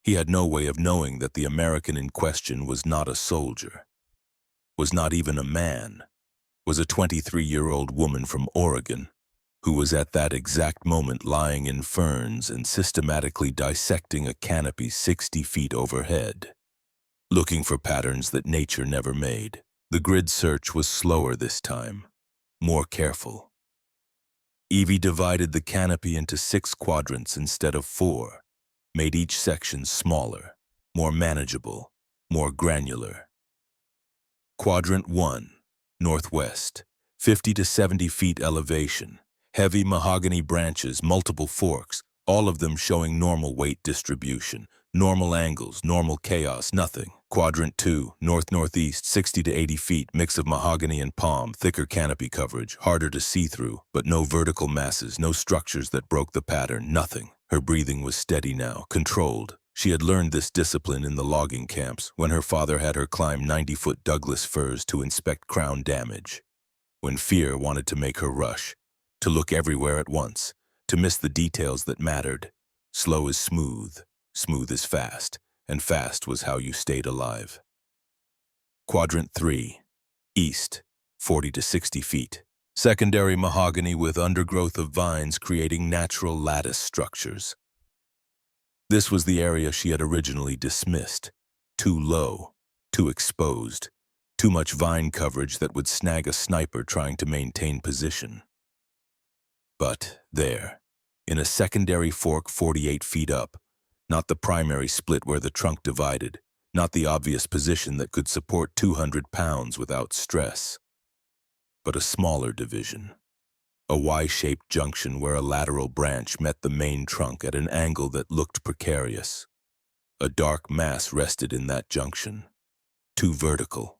He had no way of knowing that the American in question was not a soldier, was not even a man, was a 23-year-old woman from Oregon, who was at that exact moment lying in ferns and systematically dissecting a canopy 60 feet overhead, looking for patterns that nature never made. The grid search was slower this time, more careful. Evie divided the canopy into 6 quadrants instead of 4, made each section smaller, more manageable, more granular. Quadrant 1, northwest, 50 to 70 feet elevation, heavy mahogany branches, multiple forks, all of them showing normal weight distribution, normal angles, normal chaos, nothing. Quadrant 2, north-northeast, 60 to 80 feet, mix of mahogany and palm, thicker canopy coverage, harder to see through, but no vertical masses, no structures that broke the pattern, nothing. Her breathing was steady now, controlled. She had learned this discipline in the logging camps when her father had her climb 90-foot Douglas firs to inspect crown damage. When fear wanted to make her rush, to look everywhere at once, to miss the details that mattered. Slow is smooth, smooth is fast, and fast was how you stayed alive. Quadrant 3, east, 40 to 60 feet. Secondary mahogany with undergrowth of vines creating natural lattice structures. This was the area she had originally dismissed. Too low, too exposed, too much vine coverage that would snag a sniper trying to maintain position. But there, in a secondary fork 48 feet up, not the primary split where the trunk divided, not the obvious position that could support 200 pounds without stress, but a smaller division. A Y-shaped junction where a lateral branch met the main trunk at an angle that looked precarious. A dark mass rested in that junction. Too vertical,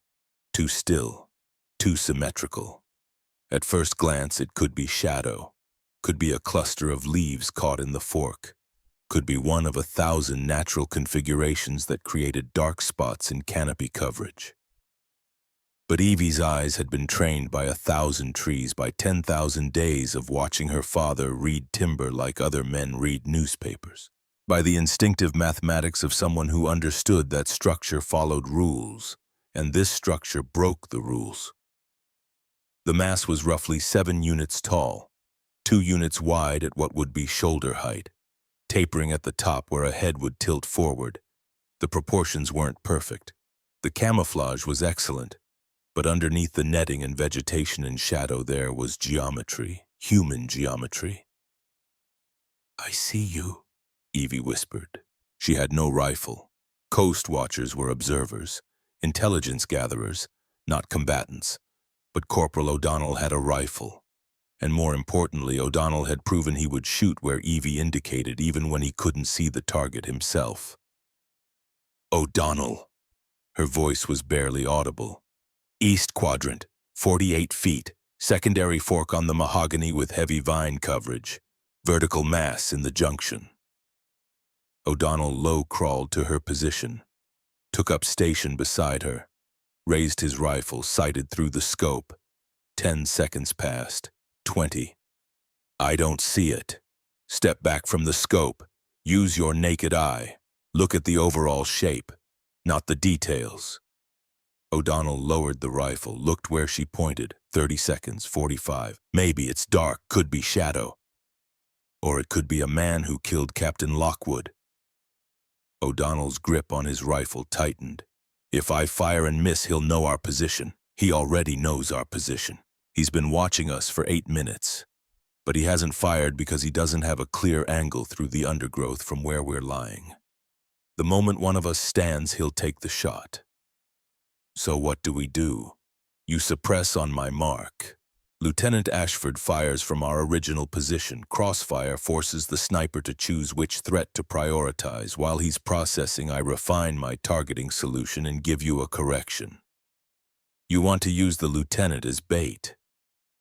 too still, too symmetrical. At first glance, it could be shadow, could be a cluster of leaves caught in the fork, could be one of 1,000 natural configurations that created dark spots in canopy coverage. But Evie's eyes had been trained by 1,000 trees, by 10,000 days of watching her father read timber like other men read newspapers, by the instinctive mathematics of someone who understood that structure followed rules, and this structure broke the rules. The mass was roughly 7 units tall, 2 units wide at what would be shoulder height, tapering at the top where a head would tilt forward. The proportions weren't perfect. The camouflage was excellent. But underneath the netting and vegetation and shadow there was geometry, human geometry. "I see you," Evie whispered. She had no rifle. Coast watchers were observers, intelligence gatherers, not combatants. But Corporal O'Donnell had a rifle. And more importantly, O'Donnell had proven he would shoot where Evie indicated even when he couldn't see the target himself. "O'Donnell." Her voice was barely audible. "East quadrant, 48 feet, secondary fork on the mahogany with heavy vine coverage, vertical mass in the junction." O'Donnell low-crawled to her position, took up station beside her, raised his rifle, sighted through the scope. 10 seconds passed, 20. "I don't see it. Step back from the scope. Use your naked eye. Look at the overall shape, not the details." O'Donnell lowered the rifle, looked where she pointed. 30 seconds, 45. "Maybe it's dark, could be shadow. Or it could be a man who killed Captain Lockwood." O'Donnell's grip on his rifle tightened. "If I fire and miss, he'll know our position. He already knows our position. He's been watching us for 8 minutes. But he hasn't fired because he doesn't have a clear angle through the undergrowth from where we're lying. The moment one of us stands, he'll take the shot. So what do? You suppress on my mark. Lieutenant Ashford fires from our original position. Crossfire forces the sniper to choose which threat to prioritize. While he's processing, I refine my targeting solution and give you a correction. You want to use the lieutenant as bait.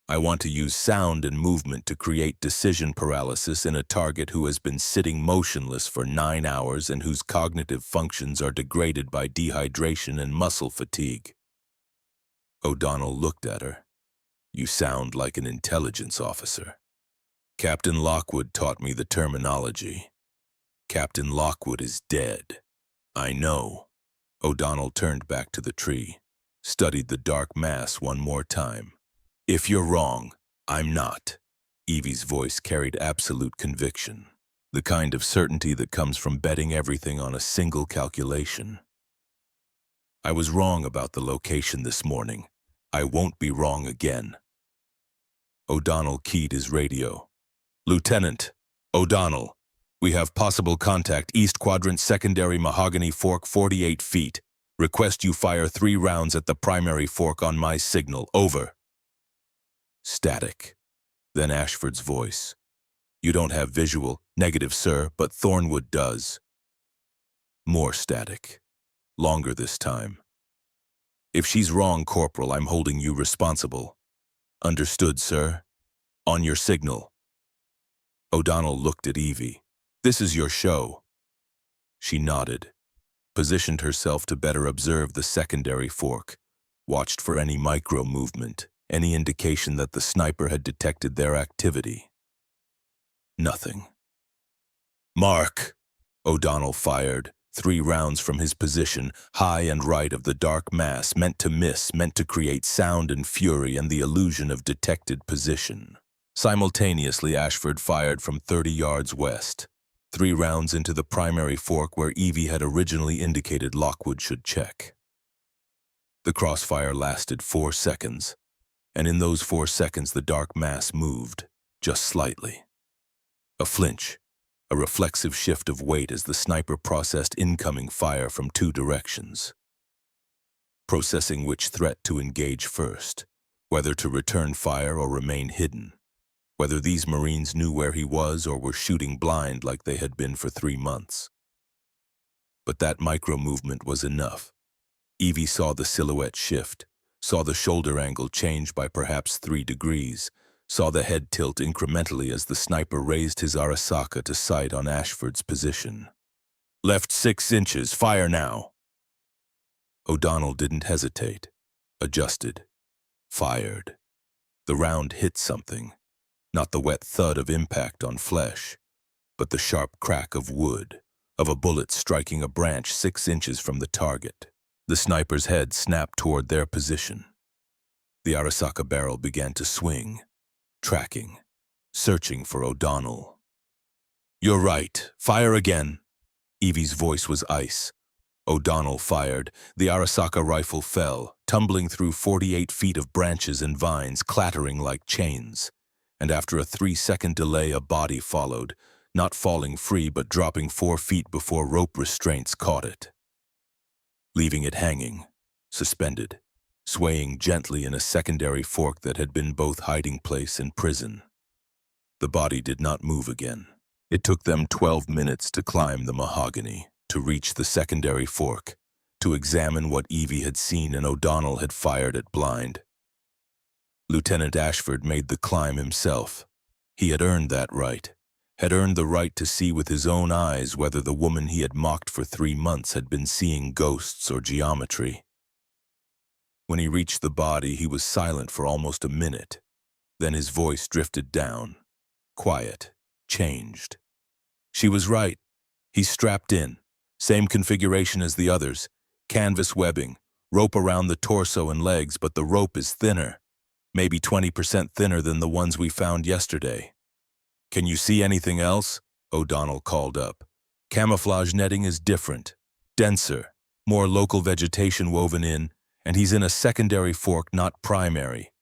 I want to use sound and movement to create decision paralysis in a target who has been sitting motionless for 9 hours and whose cognitive functions are degraded by dehydration and muscle fatigue. O'Donnell looked at her. You sound like an intelligence officer. Captain Lockwood taught me the terminology. Captain Lockwood is dead. I know. O'Donnell turned back to the tree, studied the dark mass one more time. If you're wrong, I'm not. Evie's voice carried absolute conviction, the kind of certainty that comes from betting everything on a single calculation. I was wrong about the location this morning. I won't be wrong again. O'Donnell keyed his radio. Lieutenant, O'Donnell, we have possible contact East Quadrant Secondary Mahogany Fork 48 feet. Request you fire 3 rounds at the primary fork on my signal. Over. Static. Then Ashford's voice. You don't have visual. Negative, sir, but Thornwood does. More static. Longer this time. If she's wrong, Corporal, I'm holding you responsible. Understood, sir. On your signal. O'Donnell looked at Evie. This is your show. She nodded, positioned herself to better observe the secondary fork, watched for any micro-movement, any indication that the sniper had detected their activity. Nothing. Mark! O'Donnell fired, 3 rounds from his position, high and right of the dark mass, meant to miss, meant to create sound and fury and the illusion of detected position. Simultaneously, Ashford fired from 30 yards west, 3 rounds into the primary fork where Evie had originally indicated Lockwood should check. The crossfire lasted 4 seconds, and in those 4 seconds the dark mass moved, just slightly. A flinch, a reflexive shift of weight as the sniper processed incoming fire from 2 directions. Processing which threat to engage first, whether to return fire or remain hidden. Whether these Marines knew where he was or were shooting blind like they had been for 3 months. But that micro-movement was enough. Evie saw the silhouette shift, saw the shoulder angle change by perhaps 3 degrees, saw the head tilt incrementally as the sniper raised his Arasaka to sight on Ashford's position. Left 6 inches, fire now. O'Donnell didn't hesitate, adjusted, fired. The round hit something. Not the wet thud of impact on flesh, but the sharp crack of wood, of a bullet striking a branch 6 inches from the target. The sniper's head snapped toward their position. The Arasaka barrel began to swing, tracking, searching for O'Donnell. You're right, fire again. Evie's voice was ice. O'Donnell fired. The Arasaka rifle fell, tumbling through 48 feet of branches and vines, clattering like chains. And after a 3-second delay, a body followed, not falling free but dropping 4 feet before rope restraints caught it, leaving it hanging, suspended, swaying gently in a secondary fork that had been both hiding place and prison. The body did not move again. It took them 12 minutes to climb the mahogany, to reach the secondary fork, to examine what Evie had seen and O'Donnell had fired at blind. Lieutenant Ashford made the climb himself. He had earned that right, had earned the right to see with his own eyes whether the woman he had mocked for 3 months had been seeing ghosts or geometry. When he reached the body, he was silent for almost a minute. Then his voice drifted down, quiet, changed. She was right. He's strapped in, same configuration as the others, canvas webbing, rope around the torso and legs, but the rope is thinner. Maybe 20% thinner than the ones we found yesterday. Can you see anything else? O'Donnell called up. Camouflage netting is different, denser, more local vegetation woven in, and he's in a secondary fork, not primary.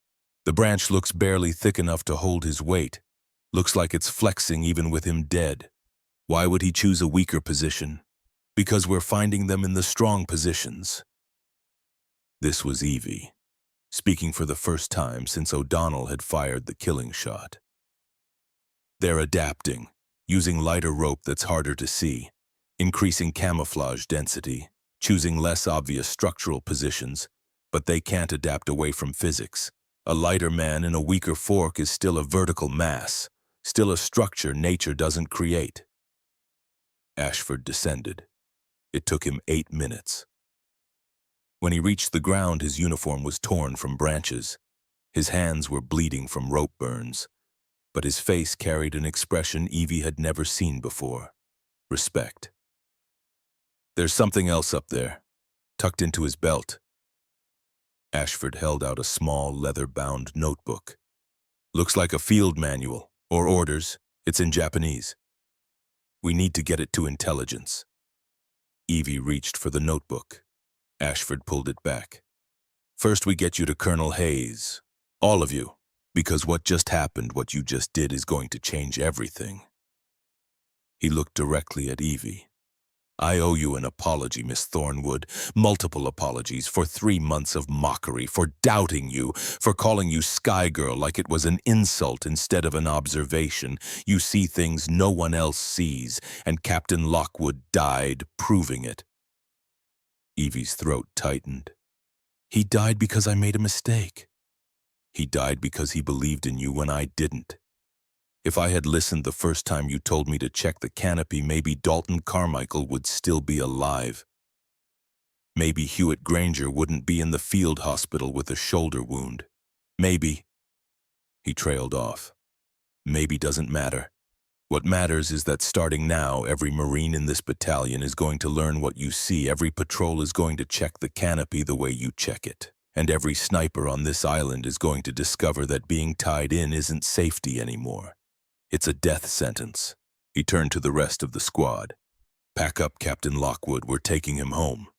The branch looks barely thick enough to hold his weight. Looks like it's flexing even with him dead. Why would he choose a weaker position? Because we're finding them in the strong positions. This was Evie, speaking for the first time since O'Donnell had fired the killing shot. They're adapting, using lighter rope that's harder to see, increasing camouflage density, choosing less obvious structural positions, but they can't adapt away from physics. A lighter man in a weaker fork is still a vertical mass, still a structure nature doesn't create. Ashford descended. It took him 8 minutes. When he reached the ground, his uniform was torn from branches. His hands were bleeding from rope burns, but his face carried an expression Evie had never seen before: respect. "There's something else up there, tucked into his belt." Ashford held out a small, leather-bound notebook. "Looks like a field manual, or orders. It's in Japanese. We need to get it to intelligence." Evie reached for the notebook. Ashford pulled it back. "First we get you to Colonel Hayes. All of you. Because what just happened, what you just did, is going to change everything." He looked directly at Evie. "I owe you an apology, Miss Thornwood. Multiple apologies for 3 months of mockery, for doubting you, for calling you Sky Girl like it was an insult instead of an observation. You see things no one else sees, and Captain Lockwood died proving it." Evie's throat tightened. "He died because I made a mistake. He died because he believed in you when I didn't. If I had listened the first time you told me to check the canopy, maybe Dalton Carmichael would still be alive. Maybe Hewitt Granger wouldn't be in the field hospital with a shoulder wound. Maybe—" He trailed off. "Maybe doesn't matter. What matters is that starting now, every Marine in this battalion is going to learn what you see. Every patrol is going to check the canopy the way you check it. And every sniper on this island is going to discover that being tied in isn't safety anymore. It's a death sentence." He turned to the rest of the squad. "Pack up Captain Lockwood. We're taking him home.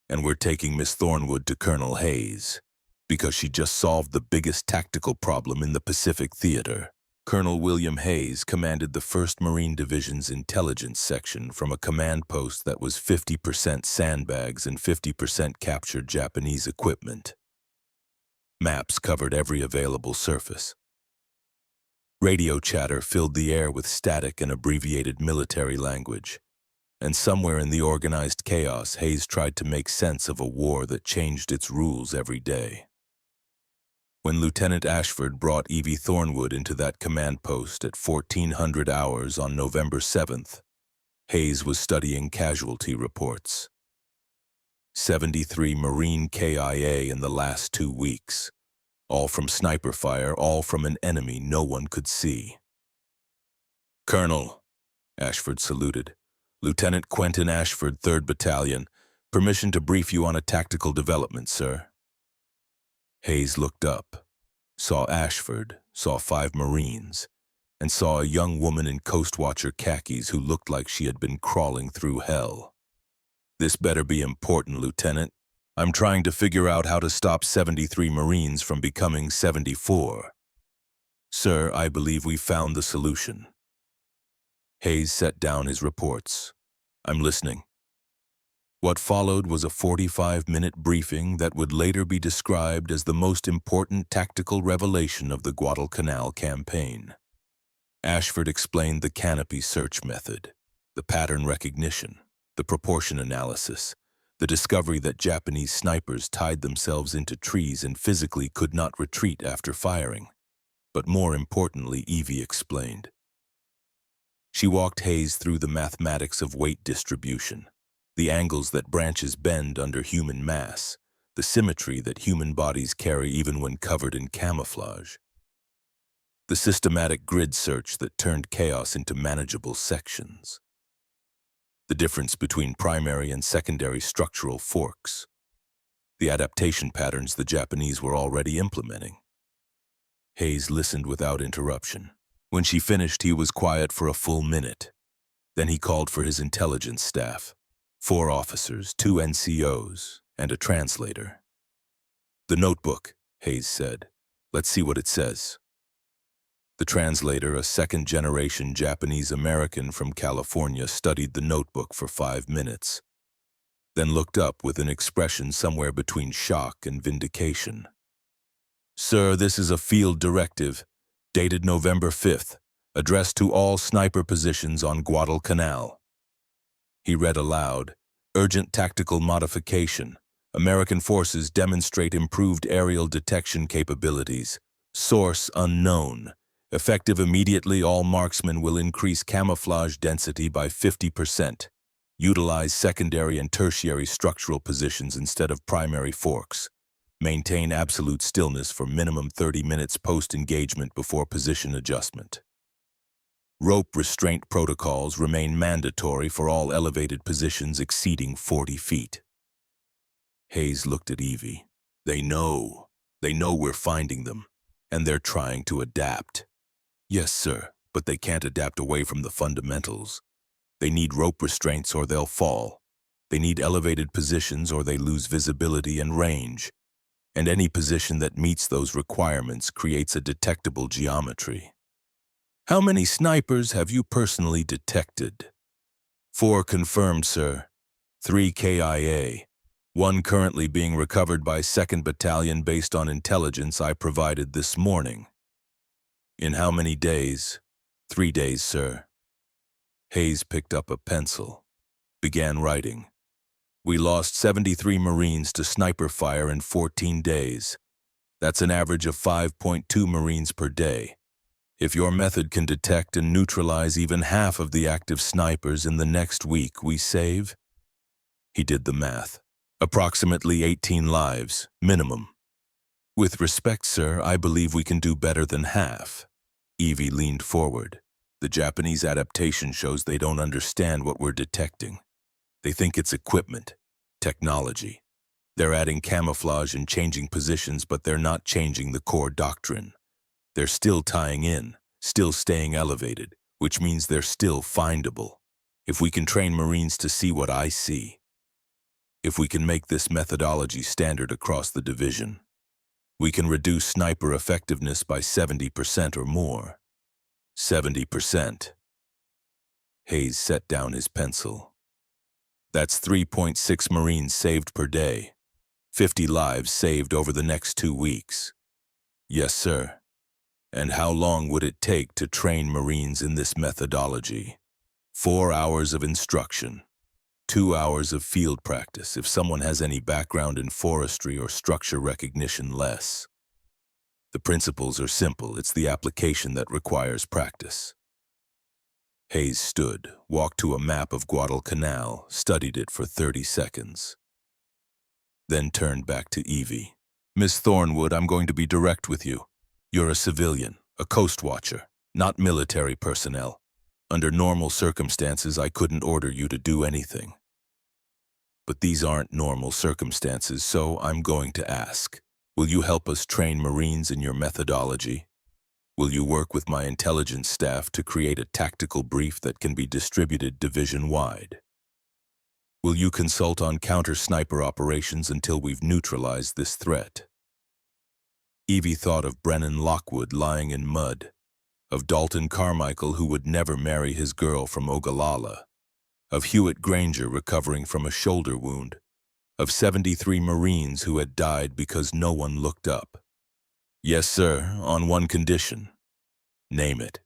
And we're taking Miss Thornwood to Colonel Hayes, because she just solved the biggest tactical problem in the Pacific Theater." Colonel William Hayes commanded the 1st Marine Division's intelligence section from a command post that was 50% sandbags and 50% captured Japanese equipment. Maps covered every available surface. Radio chatter filled the air with static and abbreviated military language. And somewhere in the organized chaos, Hayes tried to make sense of a war that changed its rules every day. When Lieutenant Ashford brought Evie Thornwood into that command post at 1400 hours on November 7th, Hayes was studying casualty reports. 73 Marine KIA in the last 2 weeks. All from sniper fire, all from an enemy no one could see. "Colonel," Ashford saluted. "Lieutenant Quentin Ashford, 3rd Battalion. Permission to brief you on a tactical development, sir." Hayes looked up, saw Ashford, saw 5 Marines, and saw a young woman in Coast Watcher khakis who looked like she had been crawling through hell. "This better be important, Lieutenant. I'm trying to figure out how to stop 73 Marines from becoming 74. Sir, I believe we found the solution." Hayes set down his reports. "I'm listening." What followed was a 45-minute briefing that would later be described as the most important tactical revelation of the Guadalcanal campaign. Ashford explained the canopy search method, the pattern recognition, the proportion analysis, the discovery that Japanese snipers tied themselves into trees and physically could not retreat after firing. But more importantly, Evie explained. She walked Hayes through the mathematics of weight distribution, the angles that branches bend under human mass, the symmetry that human bodies carry even when covered in camouflage, the systematic grid search that turned chaos into manageable sections, the difference between primary and secondary structural forks, the adaptation patterns the Japanese were already implementing. Hayes listened without interruption. When she finished, he was quiet for a full minute. Then he called for his intelligence staff, 4 officers, 2 NCOs, and a translator. "The notebook," Hayes said. "Let's see what it says." The translator, a 2nd-generation Japanese-American from California, studied the notebook for 5 minutes, then looked up with an expression somewhere between shock and vindication. "Sir, this is a field directive, dated November 5th, addressed to all sniper positions on Guadalcanal." He read aloud, "Urgent tactical modification. American forces demonstrate improved aerial detection capabilities. Source unknown. Effective immediately, all marksmen will increase camouflage density by 50%. Utilize secondary and tertiary structural positions instead of primary forks. Maintain absolute stillness for minimum 30 minutes post-engagement before position adjustment. Rope restraint protocols remain mandatory for all elevated positions exceeding 40 feet. Hayes looked at Evie. They know we're finding them, and they're trying to adapt. Yes, sir, but they can't adapt away from the fundamentals. They need rope restraints or they'll fall. They need elevated positions or they lose visibility and range. And any position that meets those requirements creates a detectable geometry. How many snipers have you personally detected? 4 confirmed, sir. 3 KIA. 1 currently being recovered by 2nd Battalion based on intelligence I provided this morning. In how many days? 3 days, sir. Hayes picked up a pencil, began writing. We lost 73 Marines to sniper fire in 14 days. That's an average of 5.2 Marines per day. If your method can detect and neutralize even half of the active snipers in the next week we save. He did the math. Approximately 18 lives, minimum. With respect, sir, I believe we can do better than half. Evie leaned forward. The Japanese adaptation shows they don't understand what we're detecting. They think it's equipment, technology. They're adding camouflage and changing positions, but they're not changing the core doctrine. They're still tying in, still staying elevated, which means they're still findable. If we can train Marines to see what I see, if we can make this methodology standard across the division, we can reduce sniper effectiveness by 70% or more. 70%. Hayes set down his pencil. That's 3.6 Marines saved per day. 50 lives saved over the next 2 weeks. Yes, sir. And how long would it take to train Marines in this methodology? 4 hours of instruction. 2 hours of field practice if someone has any background in forestry or structure recognition less. The principles are simple, it's the application that requires practice. Hayes stood, walked to a map of Guadalcanal, studied it for 30 seconds. Then turned back to Evie. Miss Thornwood, I'm going to be direct with you. You're a civilian, a coast watcher, not military personnel. Under normal circumstances, I couldn't order you to do anything. But these aren't normal circumstances, so I'm going to ask. Will you help us train Marines in your methodology? Will you work with my intelligence staff to create a tactical brief that can be distributed division-wide? Will you consult on counter-sniper operations until we've neutralized this threat? Evie thought of Brennan Lockwood lying in mud, of Dalton Carmichael who would never marry his girl from Ogallala, of Hewitt Granger recovering from a shoulder wound, of 73 Marines who had died because no one looked up. Yes, sir, on one condition. Name it.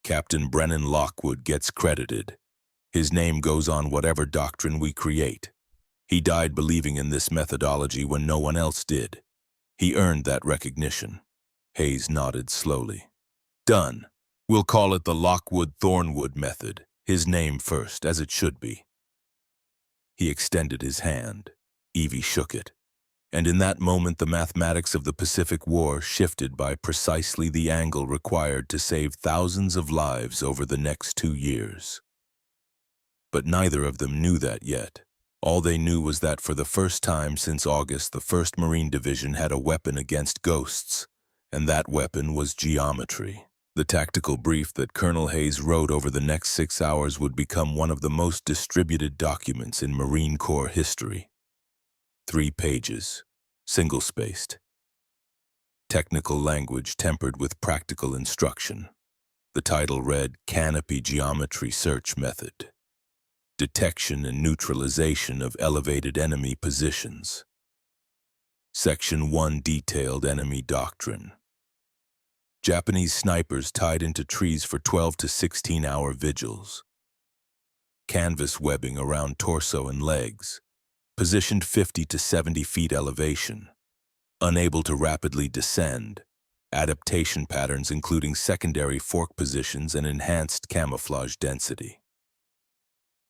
Captain Brennan Lockwood gets credited. His name goes on whatever doctrine we create. He died believing in this methodology when no one else did. He earned that recognition. Hayes nodded slowly. Done. We'll call it the Lockwood-Thornwood method. His name first, as it should be. He extended his hand. Evie shook it. And in that moment the mathematics of the Pacific War shifted by precisely the angle required to save thousands of lives over the next 2 years. But neither of them knew that yet. All they knew was that for the first time since August, the 1st Marine Division had a weapon against ghosts, and that weapon was geometry. The tactical brief that Colonel Hayes wrote over the next 6 hours would become one of the most distributed documents in Marine Corps history. 3 pages, single-spaced. Technical language tempered with practical instruction. The title read, Canopy Geometry Search Method. Detection and neutralization of elevated enemy positions. Section 1 detailed enemy doctrine. Japanese snipers tied into trees for 12 to 16-hour vigils. Canvas webbing around torso and legs. Positioned 50 to 70 feet elevation. Unable to rapidly descend. Adaptation patterns including secondary fork positions and enhanced camouflage density.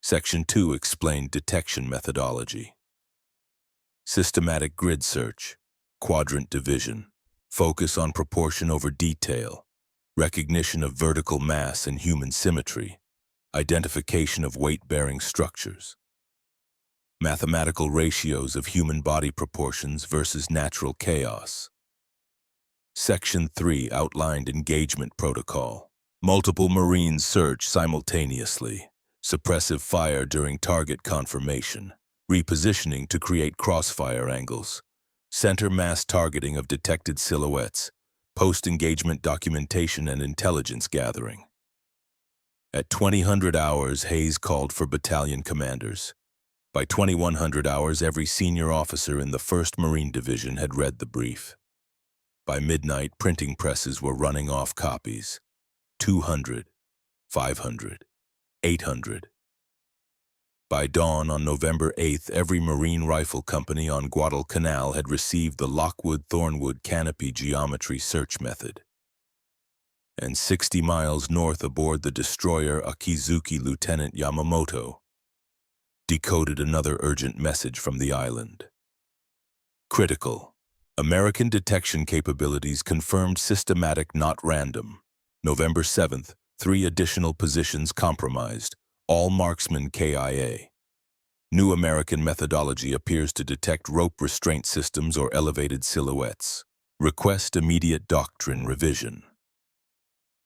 Section 2 explained detection methodology. Systematic grid search, quadrant division, focus on proportion over detail, recognition of vertical mass and human symmetry, identification of weight-bearing structures, mathematical ratios of human body proportions versus natural chaos. Section 3 outlined engagement protocol. Multiple Marines search simultaneously, suppressive fire during target confirmation, repositioning to create crossfire angles, center mass targeting of detected silhouettes, post-engagement documentation and intelligence gathering. At 2000 hours, Hayes called for battalion commanders. By 2100 hours, every senior officer in the 1st Marine Division had read the brief. By midnight, printing presses were running off copies. 200, 500, 800. By dawn on November 8th, every Marine rifle company on Guadalcanal had received the Lockwood-Thornwood canopy geometry search method. And 60 miles north aboard the destroyer Akizuki, Lieutenant Yamamoto decoded another urgent message from the island. Critical. American detection capabilities confirmed systematic, not random. November 7th, 3 additional positions compromised, all marksmen KIA. New American methodology appears to detect rope restraint systems or elevated silhouettes. Request immediate doctrine revision.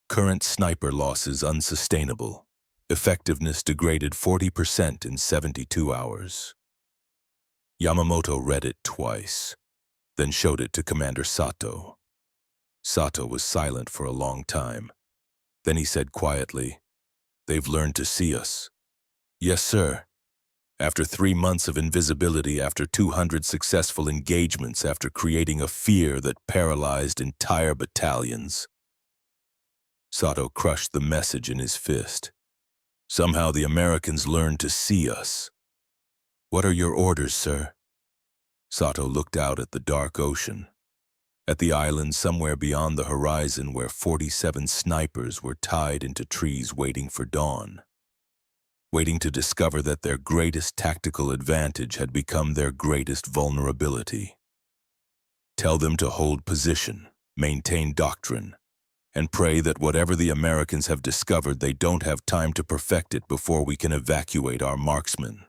Current sniper losses unsustainable. Effectiveness degraded 40% in 72 hours. Yamamoto read it twice, then showed it to Commander Sato. Sato was silent for a long time. Then he said quietly, "They've learned to see us." "Yes, sir. After 3 months of invisibility, after 200 successful engagements, after creating a fear that paralyzed entire battalions." Sato crushed the message in his fist. "Somehow the Americans learned to see us." "What are your orders, sir?" Sato looked out at the dark ocean, at the island somewhere beyond the horizon where 47 snipers were tied into trees waiting for dawn, waiting to discover that their greatest tactical advantage had become their greatest vulnerability. "Tell them to hold position, maintain doctrine, and pray that whatever the Americans have discovered, they don't have time to perfect it before we can evacuate our marksmen."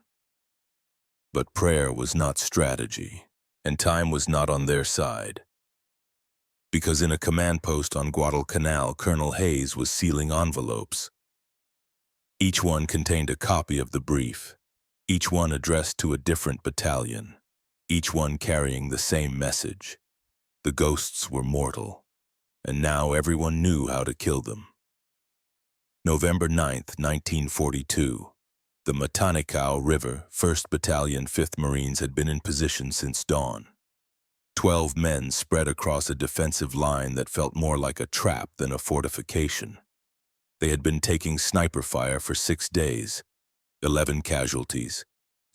But prayer was not strategy, and time was not on their side. Because in a command post on Guadalcanal, Colonel Hayes was sealing envelopes. Each one contained a copy of the brief, each one addressed to a different battalion, each one carrying the same message. The ghosts were mortal, and now everyone knew how to kill them. November 9th, 1942. The Matanikau River, 1st Battalion, 5th Marines had been in position since dawn. 12 men spread across a defensive line that felt more like a trap than a fortification. They had been taking sniper fire for 6 days, 11 casualties,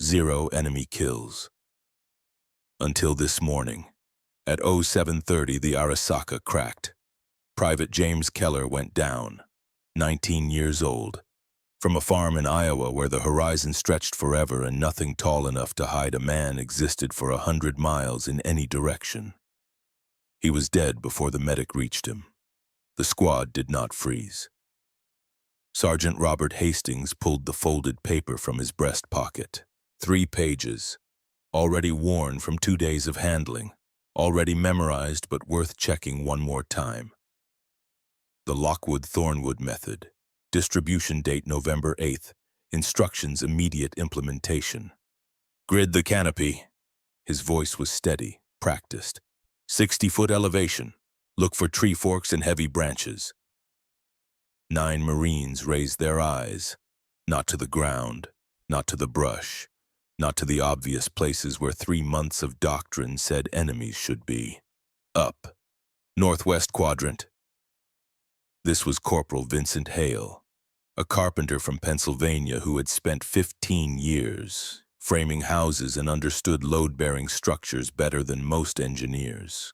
0 enemy kills. Until this morning. At 0730, the Arasaka cracked. Private James Keller went down, 19 years old, from a farm in Iowa where the horizon stretched forever and nothing tall enough to hide a man existed for 100 miles in any direction. He was dead before the medic reached him. The squad did not freeze. Sergeant Robert Hastings pulled the folded paper from his breast pocket. 3 pages, already worn from 2 days of handling, already memorized but worth checking one more time. The Lockwood-Thornwood method. Distribution date November 8th. Instructions immediate implementation. "Grid the canopy." His voice was steady, practiced. 60-foot elevation. Look for tree forks and heavy branches. 9 Marines raised their eyes, not to the ground, not to the brush, not to the obvious places where 3 months of doctrine said enemies should be. Up. Northwest quadrant. This was Corporal Vincent Hale, a carpenter from Pennsylvania who had spent 15 years framing houses and understood load-bearing structures better than most engineers.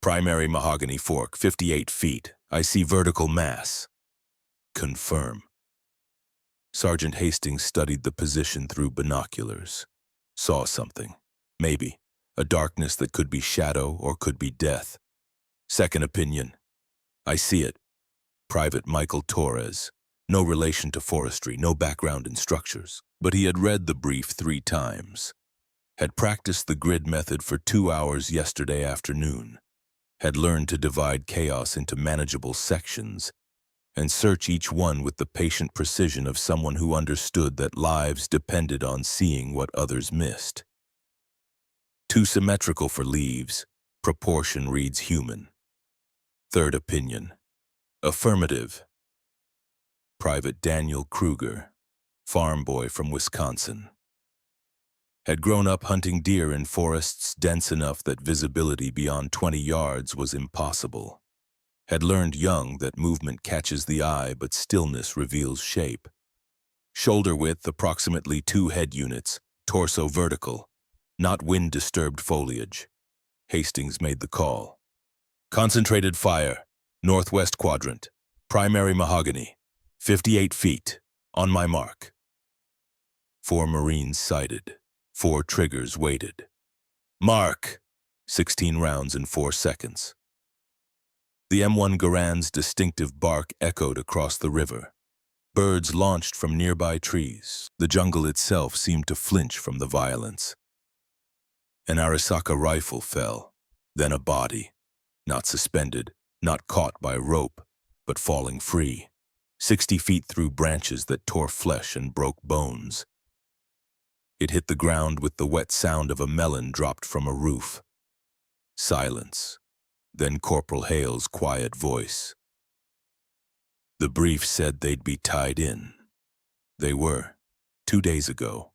"Primary mahogany fork, 58 feet. I see vertical mass." "Confirm." Sergeant Hastings studied the position through binoculars. Saw something. Maybe. A darkness that could be shadow or could be death. Second opinion. I see it. Private Michael Torres. No relation to forestry, no background in structures. But he had read the brief 3 times. Had practiced the grid method for 2 hours yesterday afternoon. Had learned to divide chaos into manageable sections and search each one with the patient precision of someone who understood that lives depended on seeing what others missed. Too symmetrical for leaves, proportion reads human. Third opinion. Affirmative. Private Daniel Kruger, farm boy from Wisconsin. Had grown up hunting deer in forests dense enough that visibility beyond 20 yards was impossible. Had learned young that movement catches the eye but stillness reveals shape. Shoulder width approximately 2 head units, torso vertical, not wind-disturbed foliage. Hastings made the call. Concentrated fire, northwest quadrant, primary mahogany, 58 feet, on my mark. 4 Marines sighted, 4 triggers waited. Mark! 16 rounds in 4 seconds. The M1 Garand's distinctive bark echoed across the river. Birds launched from nearby trees. The jungle itself seemed to flinch from the violence. An Arisaka rifle fell, then a body, not suspended, not caught by rope, but falling free, 60 feet through branches that tore flesh and broke bones. It hit the ground with the wet sound of a melon dropped from a roof. Silence, then Corporal Hale's quiet voice. The brief said they'd be tied in. They were, 2 days ago.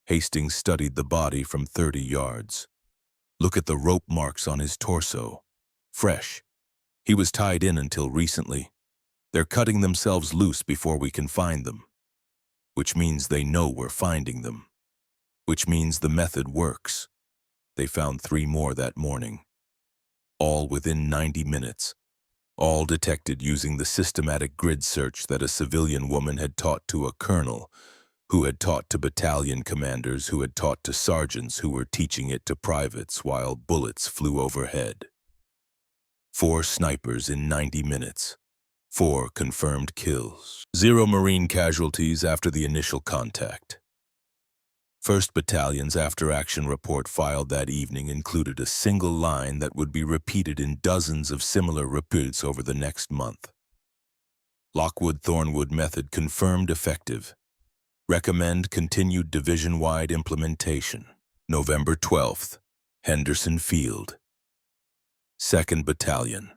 Hastings studied the body from 30 yards. Look at the rope marks on his torso. Fresh. He was tied in until recently. They're cutting themselves loose before we can find them. Which means they know we're finding them. Which means the method works. They found 3 more that morning. All within 90 minutes. All detected using the systematic grid search that a civilian woman had taught to a colonel, who had taught to battalion commanders, who had taught to sergeants, who were teaching it to privates while bullets flew overhead. 4 snipers in 90 minutes. 4 confirmed kills. 0 Marine casualties after the initial contact. 1st Battalion's after-action report filed that evening included a single line that would be repeated in dozens of similar reports over the next month. Lockwood-Thornwood method confirmed effective. Recommend continued division-wide implementation. November 12th, Henderson Field. 2nd Battalion.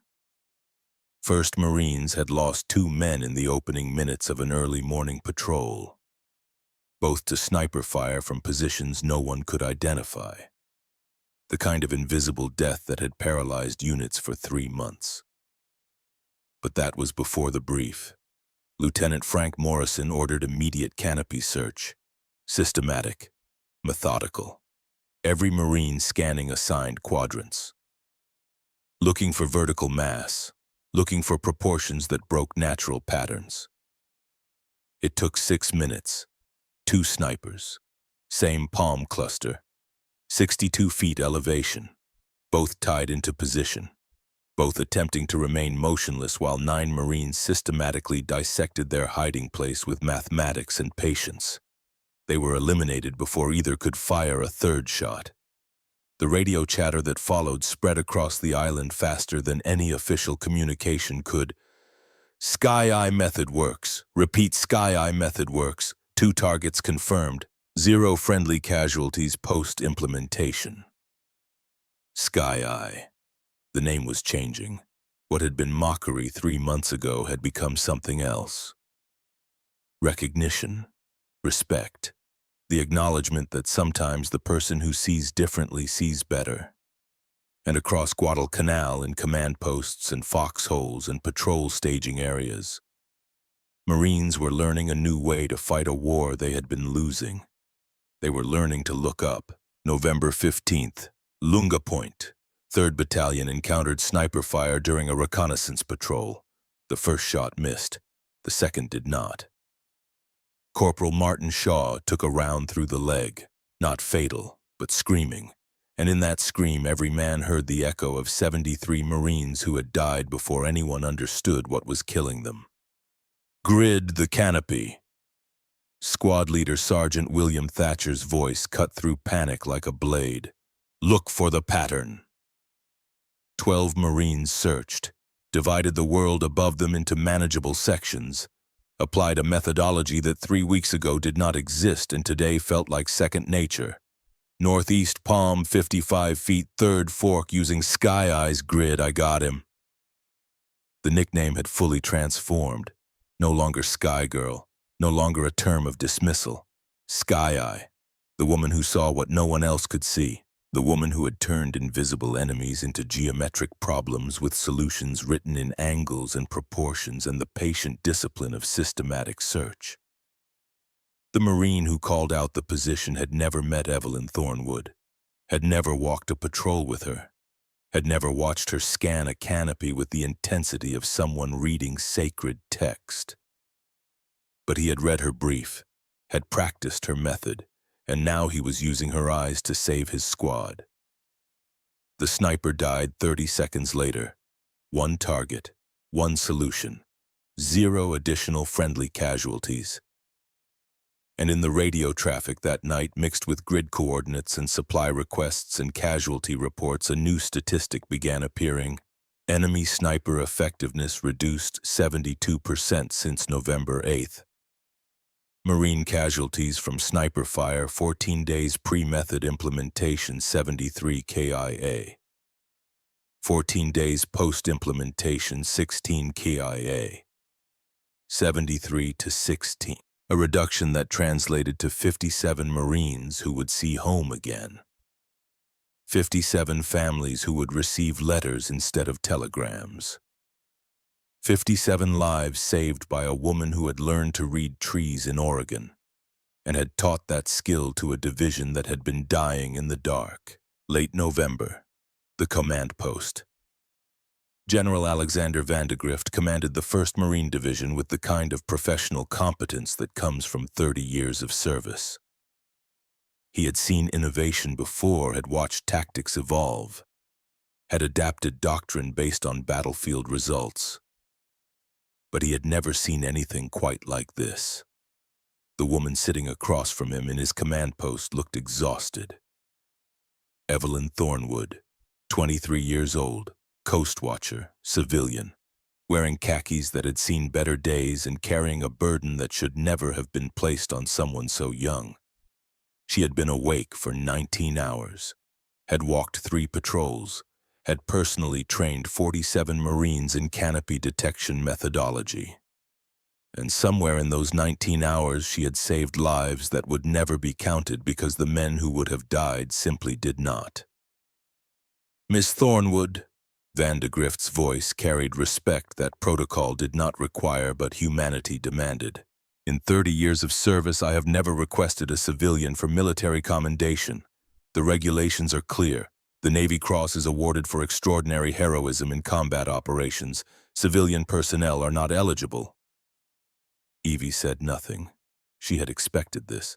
1st Marines had lost 2 men in the opening minutes of an early morning patrol, both to sniper fire from positions no one could identify. The kind of invisible death that had paralyzed units for 3 months. But that was before the brief. Lieutenant Frank Morrison ordered immediate canopy search. Systematic, methodical. Every Marine scanning assigned quadrants. Looking for vertical mass. Looking for proportions that broke natural patterns. It took 6 minutes. 2 snipers. Same palm cluster. 62 feet elevation. Both tied into position. Both attempting to remain motionless while 9 Marines systematically dissected their hiding place with mathematics and patience. They were eliminated before either could fire a 3rd shot. The radio chatter that followed spread across the island faster than any official communication could. Sky Eye method works. Repeat, Sky Eye method works. 2 targets confirmed. 0 friendly casualties post-implementation. Sky Eye. The name was changing. What had been mockery 3 months ago had become something else. Recognition. Respect. The acknowledgement that sometimes the person who sees differently sees better. And across Guadalcanal in command posts and foxholes and patrol staging areas, Marines were learning a new way to fight a war they had been losing. They were learning to look up. November 15th, Lunga Point. 3rd Battalion encountered sniper fire during a reconnaissance patrol. The 1st shot missed. The 2nd did not. Corporal Martin Shaw took a round through the leg, not fatal, but screaming. And in that scream, every man heard the echo of 73 Marines who had died before anyone understood what was killing them. "Grid the canopy." Squad leader Sergeant William Thatcher's voice cut through panic like a blade. "Look for the pattern." 12 Marines searched, divided the world above them into manageable sections, applied a methodology that 3 weeks ago did not exist and today felt like second nature. Northeast palm, 55 feet, third fork using Sky Eye's grid. I got him. The nickname had fully transformed. No longer Sky Girl, no longer a term of dismissal. Sky Eye, the woman who saw what no one else could see, the woman who had turned invisible enemies into geometric problems with solutions written in angles and proportions and the patient discipline of systematic search. The Marine who called out the position had never met Evelyn Thornwood, had never walked a patrol with her, had never watched her scan a canopy with the intensity of someone reading sacred text. But he had read her brief, had practiced her method, and now he was using her eyes to save his squad. The sniper died 30 seconds later. 1 target, 1 solution, 0 additional friendly casualties. And in the radio traffic that night, mixed with grid coordinates and supply requests and casualty reports, a new statistic began appearing. Enemy sniper effectiveness reduced 72% since November 8th. Marine casualties from sniper fire 14 days pre-method implementation 73 KIA. 14 days post-implementation 16 KIA. 73 to 16. A reduction that translated to 57 Marines who would see home again. 57 families who would receive letters instead of telegrams. 57 lives saved by a woman who had learned to read trees in Oregon and had taught that skill to a division that had been dying in the dark. Late November, the command post. General Alexander Vandegrift commanded the 1st Marine Division with the kind of professional competence that comes from 30 years of service. He had seen innovation before, had watched tactics evolve, had adapted doctrine based on battlefield results. But he had never seen anything quite like this. The woman sitting across from him in his command post looked exhausted. Evelyn Thornwood, 23 years old, coast watcher, civilian, wearing khakis that had seen better days and carrying a burden that should never have been placed on someone so young. She had been awake for 19 hours, had walked 3 patrols, had personally trained 47 Marines in canopy detection methodology. And somewhere in those 19 hours she had saved lives that would never be counted because the men who would have died simply did not. "Miss Thornwood," Vandegrift's voice carried respect that protocol did not require but humanity demanded. "In 30 years of service, I have never requested a civilian for military commendation. The regulations are clear. The Navy Cross is awarded for extraordinary heroism in combat operations. Civilian personnel are not eligible." Evie said nothing. She had expected this.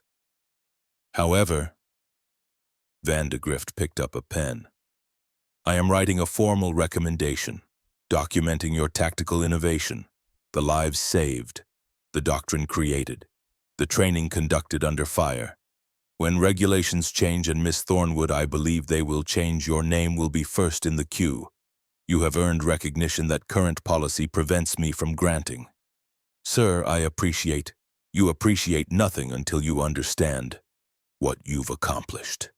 "However," Vandegrift picked up a pen, "I am writing a formal recommendation, documenting your tactical innovation, the lives saved, the doctrine created, the training conducted under fire. When regulations change and Miss Thornwood, I believe they will change, your name will be first in the queue. You have earned recognition that current policy prevents me from granting. Sir, you appreciate nothing until you understand what you've accomplished."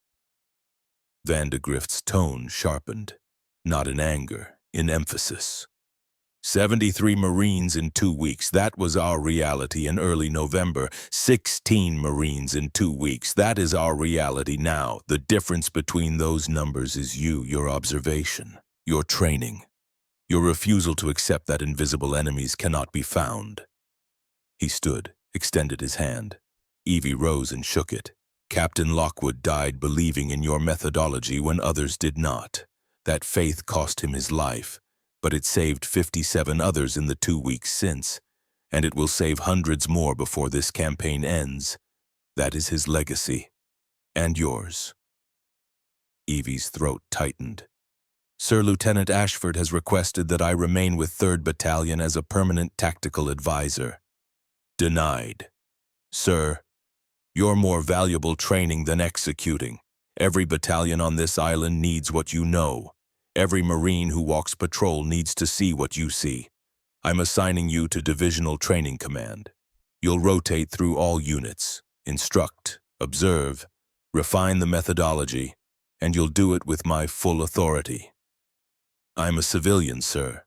Vandegrift's tone sharpened, not in anger, in emphasis. 73 Marines in 2 weeks, that was our reality in early November. 16 Marines in 2 weeks, that is our reality now. The difference between those numbers is you, your observation, your training, your refusal to accept that invisible enemies cannot be found. He stood, extended his hand. Evie rose and shook it. "Captain Lockwood died believing in your methodology when others did not. That faith cost him his life, but it saved 57 others in the 2 weeks since. and it will save hundreds more before this campaign ends. That is his legacy. And yours." Evie's throat tightened. "Sir Lieutenant Ashford has requested that I remain with 3rd Battalion as a permanent tactical advisor." "Denied. Sir, you're more valuable training than executing. Every battalion on this island needs what you know. Every Marine who walks patrol needs to see what you see. I'm assigning you to Divisional Training Command. You'll rotate through all units, instruct, observe, refine the methodology, and you'll do it with my full authority." "I'm a civilian, sir."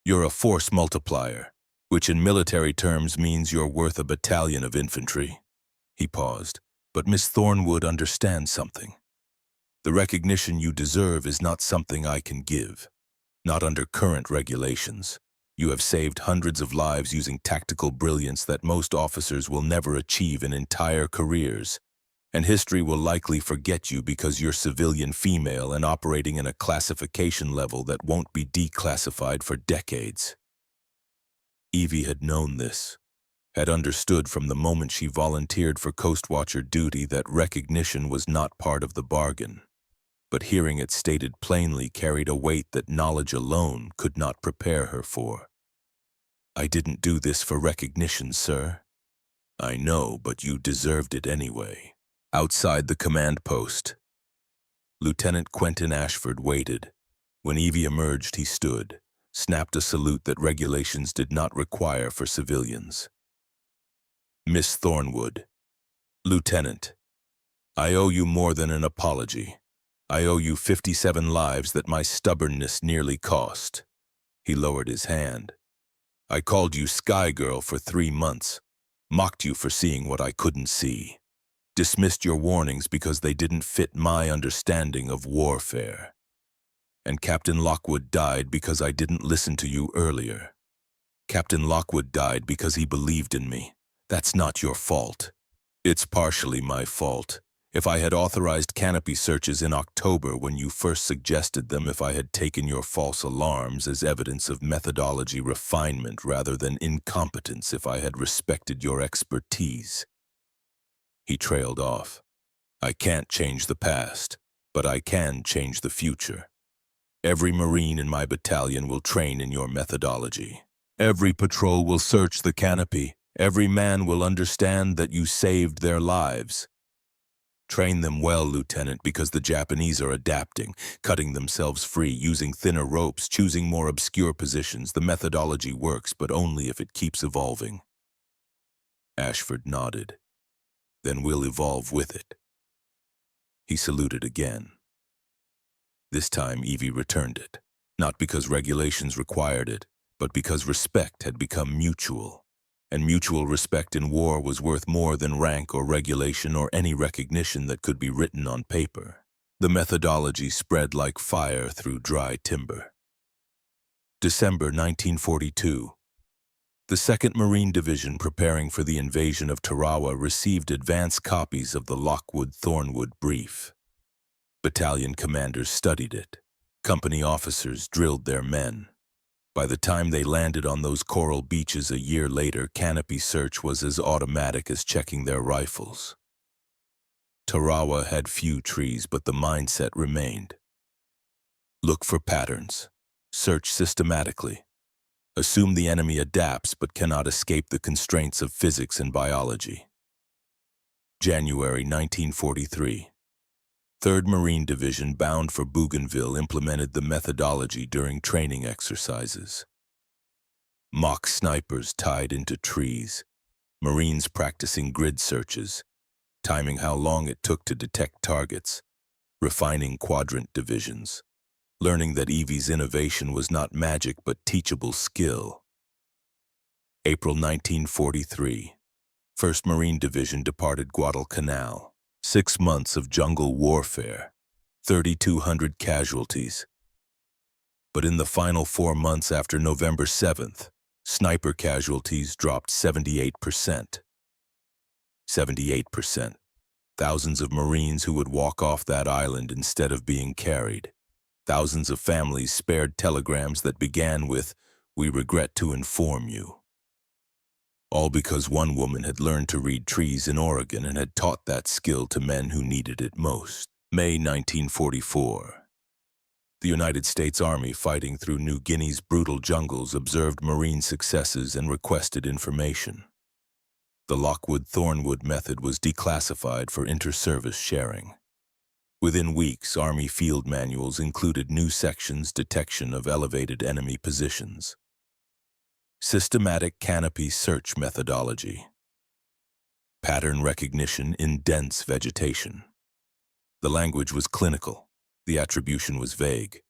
"You're a force multiplier, which in military terms means you're worth a battalion of infantry." He paused. "But Miss Thornwood understands something. The recognition you deserve is not something I can give. Not under current regulations. You have saved hundreds of lives using tactical brilliance that most officers will never achieve in entire careers. And history will likely forget you because you're civilian female and operating in a classification level that won't be declassified for decades." Evie had known this, had understood from the moment she volunteered for Coast Watcher duty that recognition was not part of the bargain. But hearing it stated plainly carried a weight that knowledge alone could not prepare her for. "I didn't do this for recognition, sir." "I know, but you deserved it anyway." Outside the command post, Lieutenant Quentin Ashford waited. When Evie emerged, he stood, snapped a salute that regulations did not require for civilians. "Miss Thornwood." "Lieutenant, I owe you more than an apology. I owe you 57 lives that my stubbornness nearly cost." He lowered his hand. "I called you Sky Girl for 3 months, mocked you for seeing what I couldn't see. Dismissed your warnings because they didn't fit my understanding of warfare. And Captain Lockwood died because I didn't listen to you earlier. Captain Lockwood died because he believed in me. That's not your fault." "It's partially my fault. If I had authorized canopy searches in October when you first suggested them, if I had taken your false alarms as evidence of methodology refinement rather than incompetence, if I had respected your expertise." He trailed off. "I can't change the past, but I can change the future. Every Marine in my battalion will train in your methodology. Every patrol will search the canopy. Every man will understand that you saved their lives. Train them well, Lieutenant, because the Japanese are adapting, cutting themselves free, using thinner ropes, choosing more obscure positions. The methodology works, but only if it keeps evolving." Ashford nodded. "Then we'll evolve with it." He saluted again. This time Evie returned it, not because regulations required it, but because respect had become mutual. And mutual respect in war was worth more than rank or regulation or any recognition that could be written on paper. The methodology spread like fire through dry timber. December 1942. The 2nd Marine Division, preparing for the invasion of Tarawa, received advance copies of the Lockwood-Thornwood brief. Battalion commanders studied it. Company officers drilled their men. By the time they landed on those coral beaches a year later, canopy search was as automatic as checking their rifles. Tarawa had few trees, but the mindset remained. Look for patterns. Search systematically. Assume the enemy adapts but cannot escape the constraints of physics and biology. January 1943. 3rd Marine Division, bound for Bougainville, implemented the methodology during training exercises. Mock snipers tied into trees, Marines practicing grid searches, timing how long it took to detect targets, refining quadrant divisions, learning that Evie's innovation was not magic but teachable skill. April 1943. 1st Marine Division departed Guadalcanal. 6 months of jungle warfare, 3,200 casualties. But in the final 4 months after November 7th, sniper casualties dropped 78%. 78%. Thousands of Marines who would walk off that island instead of being carried. Thousands of families spared telegrams that began with, "We regret to inform you." All because one woman had learned to read trees in Oregon and had taught that skill to men who needed it most. May 1944. The United States Army, fighting through New Guinea's brutal jungles, observed Marine successes and requested information. The Lockwood-Thornwood method was declassified for inter-service sharing. Within weeks, Army field manuals included new sections detection of elevated enemy positions. Systematic canopy search methodology. Pattern recognition in dense vegetation. The language was clinical, the attribution was vague,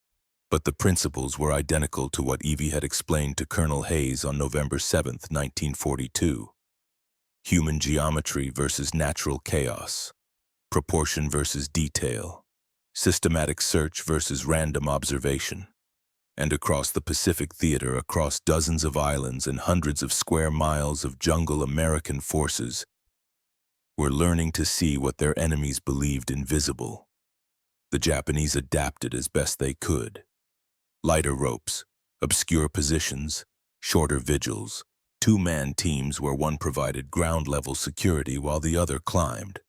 but the principles were identical to what Evie had explained to Colonel Hayes on November 7, 1942. Human geometry versus natural chaos. Proportion versus detail. Systematic search versus random observation. And across the Pacific Theater, across dozens of islands and hundreds of square miles of jungle, American forces were learning to see what their enemies believed invisible. The Japanese adapted as best they could. Lighter ropes, obscure positions, shorter vigils, two-man teams where one provided ground-level security while the other climbed.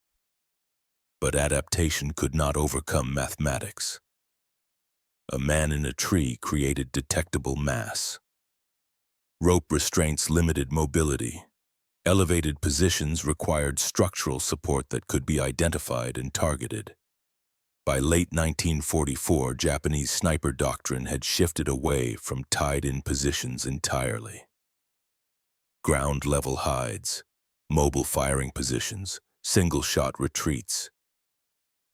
But adaptation could not overcome mathematics. A man in a tree created detectable mass. Rope restraints limited mobility. Elevated positions required structural support that could be identified and targeted. By late 1944, Japanese sniper doctrine had shifted away from tied-in positions entirely. Ground-level hides, mobile firing positions, single-shot retreats.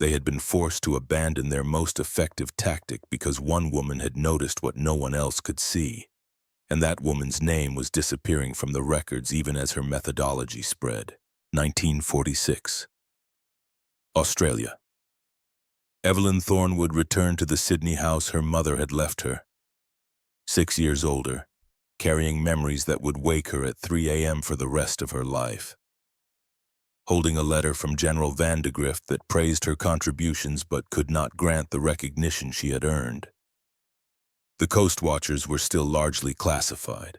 They had been forced to abandon their most effective tactic because one woman had noticed what no one else could see, and that woman's name was disappearing from the records even as her methodology spread. 1946. Australia. Evelyn Thornwood returned to the Sydney house her mother had left her. 6 years older, carrying memories that would wake her at 3 a.m. for the rest of her life. Holding a letter from General Vandegrift that praised her contributions but could not grant the recognition she had earned. The Coast Watchers were still largely classified.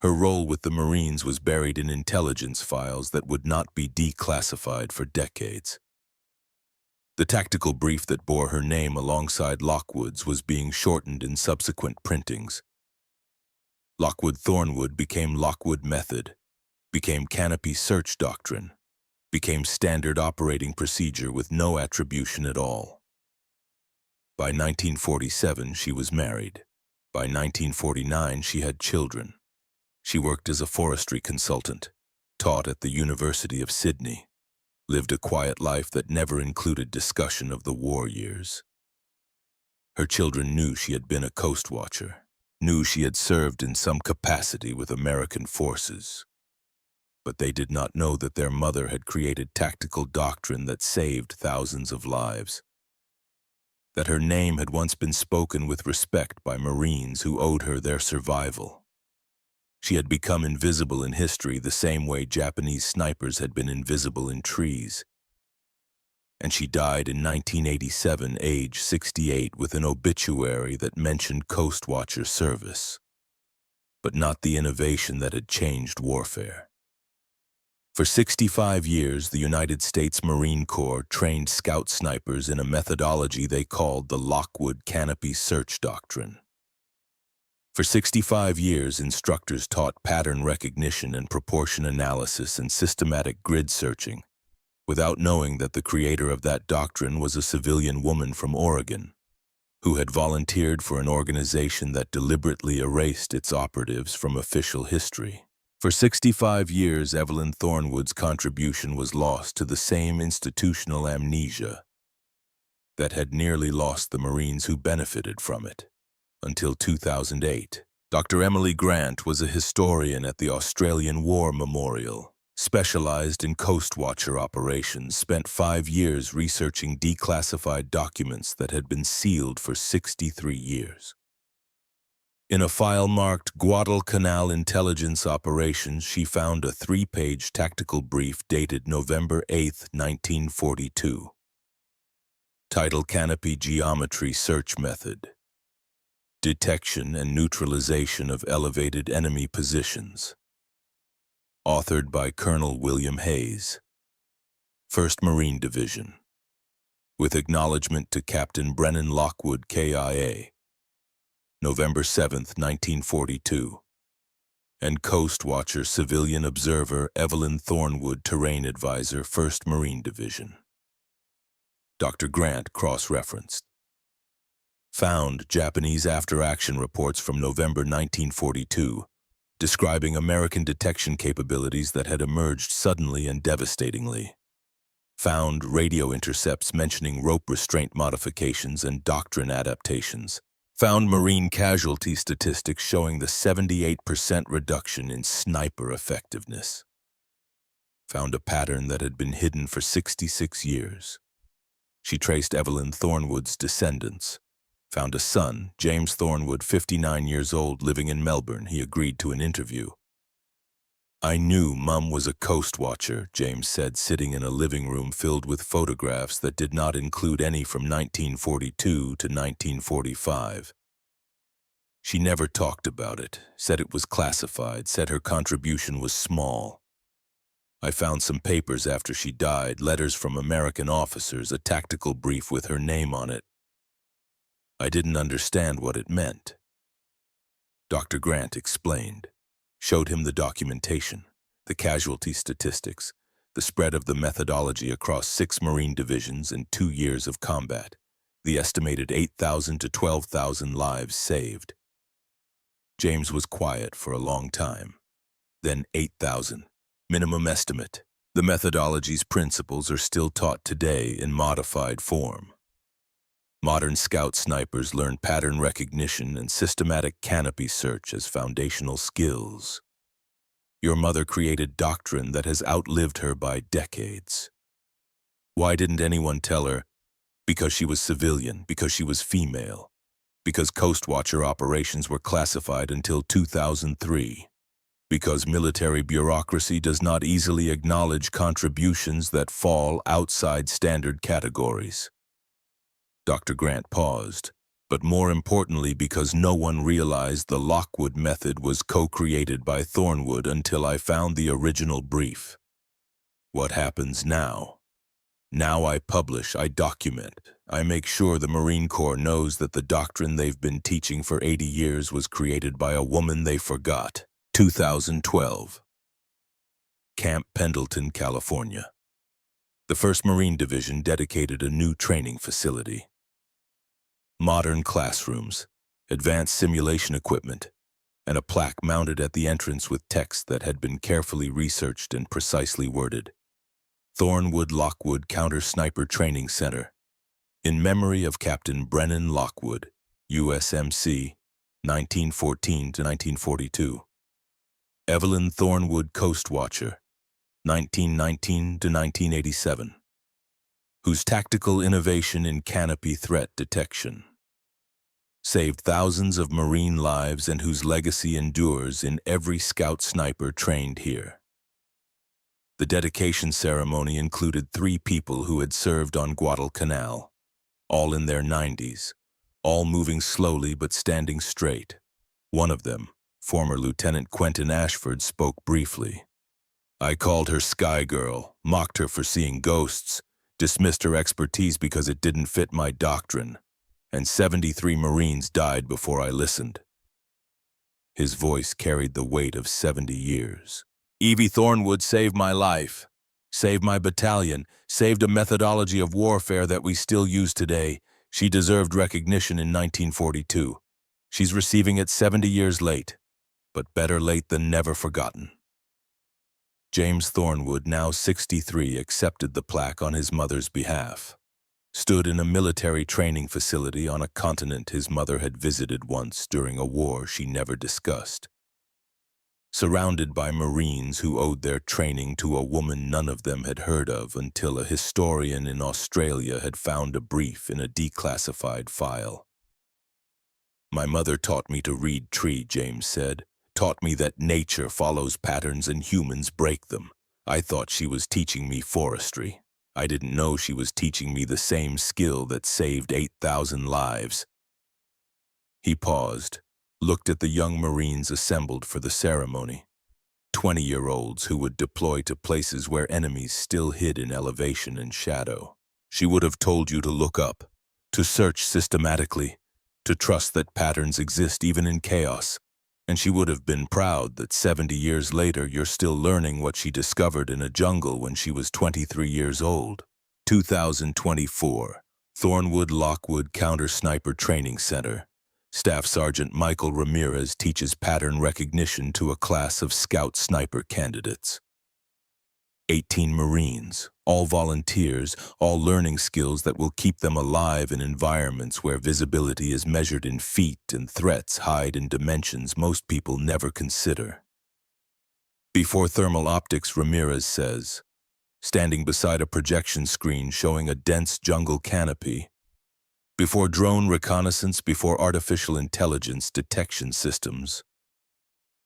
Her role with the Marines was buried in intelligence files that would not be declassified for decades. The tactical brief that bore her name alongside Lockwood's was being shortened in subsequent printings. Lockwood-Thornwood became Lockwood Method, became Canopy Search Doctrine, became standard operating procedure with no attribution at all. By 1947, she was married. By 1949, she had children. She worked as a forestry consultant, taught at the University of Sydney, lived a quiet life that never included discussion of the war years. Her children knew she had been a coast watcher, knew she had served in some capacity with American forces. But they did not know that their mother had created tactical doctrine that saved thousands of lives. That her name had once been spoken with respect by Marines who owed her their survival. She had become invisible in history the same way Japanese snipers had been invisible in trees. And she died in 1987, age 68, with an obituary that mentioned Coast Watcher service, but not the innovation that had changed warfare. For 65 years, the United States Marine Corps trained scout snipers in a methodology they called the Lockwood Canopy Search Doctrine. For 65 years, instructors taught pattern recognition and proportion analysis and systematic grid searching, without knowing that the creator of that doctrine was a civilian woman from Oregon, who had volunteered for an organization that deliberately erased its operatives from official history. For 65 years, Evelyn Thornwood's contribution was lost to the same institutional amnesia that had nearly lost the Marines who benefited from it. Until 2008, Dr. Emily Grant was a historian at the Australian War Memorial, specialized in Coast Watcher operations, spent 5 years researching declassified documents that had been sealed for 63 years. In a file marked Guadalcanal Intelligence Operations, she found a 3-page tactical brief dated November 8, 1942. Title: Canopy Geometry Search Method. Detection and neutralization of elevated enemy positions. authored by Colonel William Hayes, 1st Marine Division, with acknowledgement to Captain Brennan Lockwood, KIA, November 7, 1942, and Coast Watcher Civilian Observer Evelyn Thornwood, Terrain Advisor, 1st Marine Division. Dr. Grant cross-referenced. Found Japanese after-action reports from November 1942 describing American detection capabilities that had emerged suddenly and devastatingly. Found radio intercepts mentioning rope restraint modifications and doctrine adaptations. Found Marine casualty statistics showing the 78% reduction in sniper effectiveness. Found a pattern that had been hidden for 66 years. She traced Evelyn Thornwood's descendants. Found a son, James Thornwood, 59 years old, living in Melbourne. He agreed to an interview. I knew Mum was a coast watcher, James said, sitting in a living room filled with photographs that did not include any from 1942 to 1945. She never talked about it, said it was classified, said her contribution was small. I found some papers after she died, letters from American officers, a tactical brief with her name on it. I didn't understand what it meant. Dr. Grant explained, showed him the documentation, the casualty statistics, the spread of the methodology across 6 Marine divisions and 2 years of combat, the estimated 8,000 to 12,000 lives saved. James was quiet for a long time. Then 8,000. Minimum estimate. The methodology's principles are still taught today in modified form. Modern scout snipers learn pattern recognition and systematic canopy search as foundational skills. Your mother created doctrine that has outlived her by decades. Why didn't anyone tell her? Because she was civilian, because she was female, because Coast Watcher operations were classified until 2003, because military bureaucracy does not easily acknowledge contributions that fall outside standard categories. Dr. Grant paused, but more importantly because no one realized the Lockwood method was co-created by Thornwood until I found the original brief. What happens now? Now I publish, I document, I make sure the Marine Corps knows that the doctrine they've been teaching for 80 years was created by a woman they forgot. 2012. Camp Pendleton, California. The 1st Marine Division dedicated a new training facility. Modern classrooms, advanced simulation equipment, and a plaque mounted at the entrance with text that had been carefully researched and precisely worded. Thornwood Lockwood Counter Sniper Training Center, in memory of Captain Brennan Lockwood, USMC, 1914 to 1942. Evelyn Thornwood Coast Watcher, 1919 to 1987. Whose tactical innovation in canopy threat detection saved thousands of Marine lives and whose legacy endures in every scout sniper trained here. The dedication ceremony included 3 people who had served on Guadalcanal, all in their 90s, all moving slowly but standing straight. One of them, former Lieutenant Quentin Ashford, spoke briefly. I called her Sky Girl, mocked her for seeing ghosts, dismissed her expertise because it didn't fit my doctrine, and 73 Marines died before I listened. His voice carried the weight of 70 years. Evie Thornwood saved my life, saved my battalion, saved a methodology of warfare that we still use today. She deserved recognition in 1942. She's receiving it 70 years late, but better late than never forgotten. James Thornwood, now 63, accepted the plaque on his mother's behalf. Stood in a military training facility on a continent his mother had visited once during a war she never discussed. Surrounded by Marines who owed their training to a woman none of them had heard of until a historian in Australia had found a brief in a declassified file. My mother taught me to read tree, James said. Taught me that nature follows patterns and humans break them. I thought she was teaching me forestry. I didn't know she was teaching me the same skill that saved 8,000 lives. He paused, looked at the young Marines assembled for the ceremony. 20-year-olds who would deploy to places where enemies still hid in elevation and shadow. She would have told you to look up, to search systematically, to trust that patterns exist even in chaos. And she would have been proud that 70 years later you're still learning what she discovered in a jungle when she was 23 years old. 2024, Thornwood Lockwood Counter-Sniper Training Center. Staff Sergeant Michael Ramirez teaches pattern recognition to a class of scout sniper candidates. 18 Marines, all volunteers, all learning skills that will keep them alive in environments where visibility is measured in feet and threats hide in dimensions most people never consider. Before thermal optics, Ramirez says, standing beside a projection screen showing a dense jungle canopy. Before drone reconnaissance, before artificial intelligence detection systems,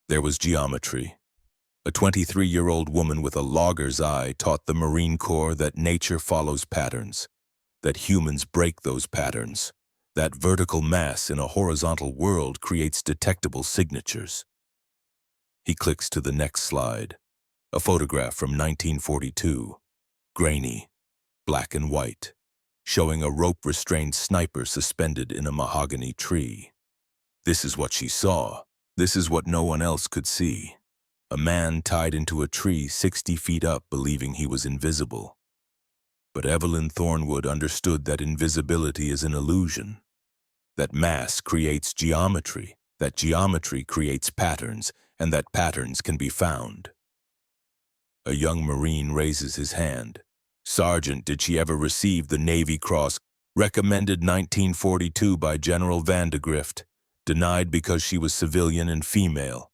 there was geometry. A 23-year-old woman with a logger's eye taught the Marine Corps that nature follows patterns, that humans break those patterns, that vertical mass in a horizontal world creates detectable signatures. He clicks to the next slide, a photograph from 1942, grainy, black and white, showing a rope-restrained sniper suspended in a mahogany tree. This is what she saw. This is what no one else could see. A man tied into a tree 60 feet up, believing he was invisible. But Evelyn Thornwood understood that invisibility is an illusion, that mass creates geometry, that geometry creates patterns, and that patterns can be found. A young Marine raises his hand. Sergeant, did she ever receive the Navy Cross, recommended 1942 by General Vandegrift, denied because she was civilian and female?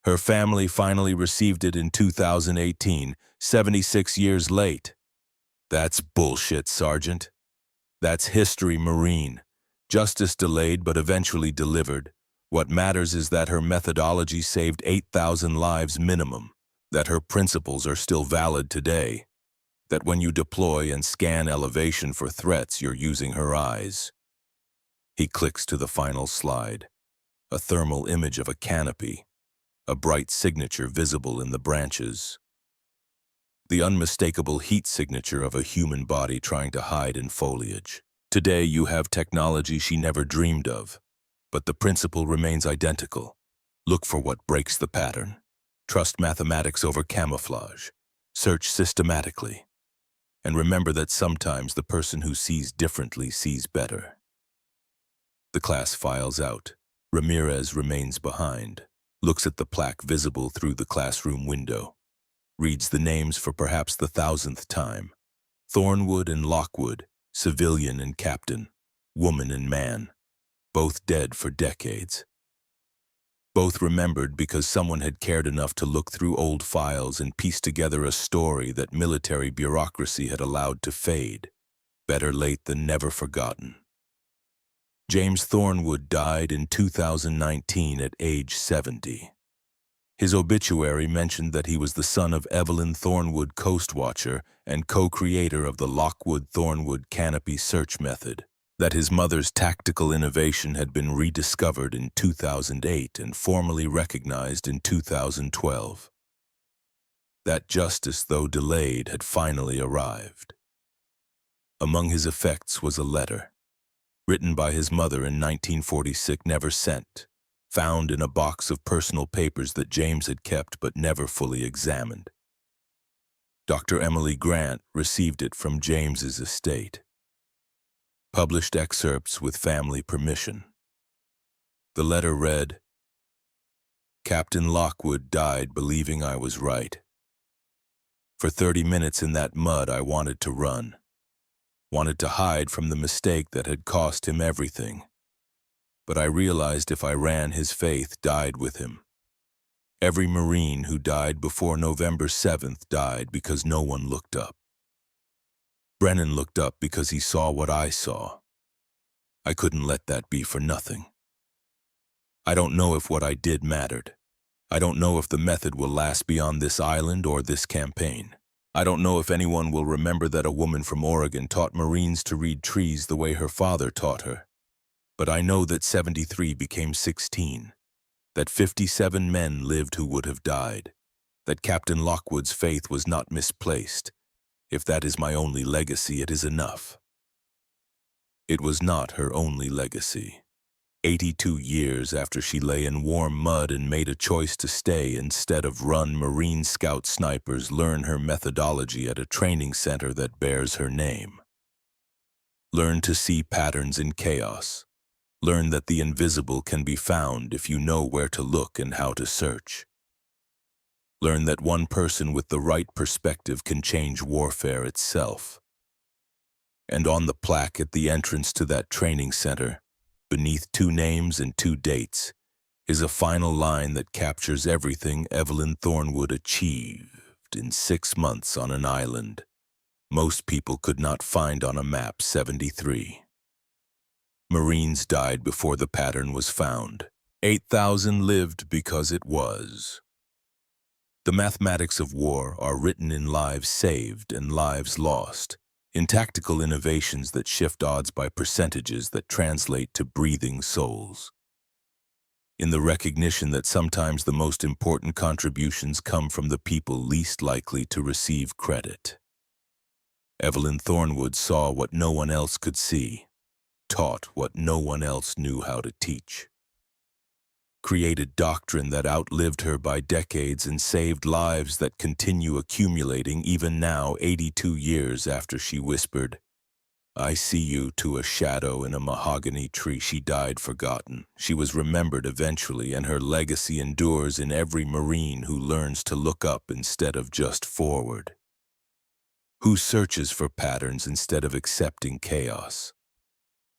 Her family finally received it in 2018, 76 years late. That's bullshit, Sergeant. That's history, Marine. Justice delayed but eventually delivered. What matters is that her methodology saved 8,000 lives minimum, that her principles are still valid today, that when you deploy and scan elevation for threats, you're using her eyes. He clicks to the final slide, a thermal image of a canopy, a bright signature visible in the branches. The unmistakable heat signature of a human body trying to hide in foliage. Today you have technology she never dreamed of, but the principle remains identical. Look for what breaks the pattern. Trust mathematics over camouflage. Search systematically. And remember that sometimes the person who sees differently sees better. The class files out. Ramirez remains behind, looks at the plaque visible through the classroom window, reads the names for perhaps the 1,000th time. Thornwood and Lockwood, civilian and captain, woman and man, both dead for decades. Both remembered because someone had cared enough to look through old files and piece together a story that military bureaucracy had allowed to fade. Better late than never forgotten. James Thornwood died in 2019 at age 70. His obituary mentioned that he was the son of Evelyn Thornwood, coast watcher and co-creator of the Lockwood-Thornwood canopy search method, that his mother's tactical innovation had been rediscovered in 2008 and formally recognized in 2012. That justice, though delayed, had finally arrived. Among his effects was a letter, written by his mother in 1946, never sent, found in a box of personal papers that James had kept but never fully examined. Dr. Emily Grant received it from James's estate. Published excerpts with family permission. The letter read, "Captain Lockwood died believing I was right. For 30 minutes in that mud I wanted to run. Wanted to hide from the mistake that had cost him everything. But I realized if I ran, his faith died with him. Every Marine who died before November 7th died because no one looked up. Brennan looked up because he saw what I saw. I couldn't let that be for nothing. I don't know if what I did mattered. I don't know if the method will last beyond this island or this campaign. I don't know if anyone will remember that a woman from Oregon taught Marines to read trees the way her father taught her. But I know that 73 became 16, that 57 men lived who would have died, that Captain Lockwood's faith was not misplaced. If that is my only legacy, it is enough. It was not her only legacy. 82 years after she lay in warm mud and made a choice to stay instead of run, Marine Scout snipers learn her methodology at a training center that bears her name. Learn to see patterns in chaos. Learn that the invisible can be found if you know where to look and how to search. Learn that one person with the right perspective can change warfare itself. And on the plaque at the entrance to that training center, beneath 2 names and 2 dates, is a final line that captures everything Evelyn Thornwood achieved in 6 months on an island most people could not find on a map. 73. Marines died before the pattern was found. 8,000 lived because it was. The mathematics of war are written in lives saved and lives lost, in tactical innovations that shift odds by percentages that translate to breathing souls. In the recognition that sometimes the most important contributions come from the people least likely to receive credit. Evelyn Thornwood saw what no one else could see, taught what no one else knew how to teach. Created doctrine that outlived her by decades and saved lives that continue accumulating even now, 82 years after she whispered, "I see you," to a shadow in a mahogany tree. She died forgotten. She was remembered eventually, and her legacy endures in every Marine who learns to look up instead of just forward. Who searches for patterns instead of accepting chaos?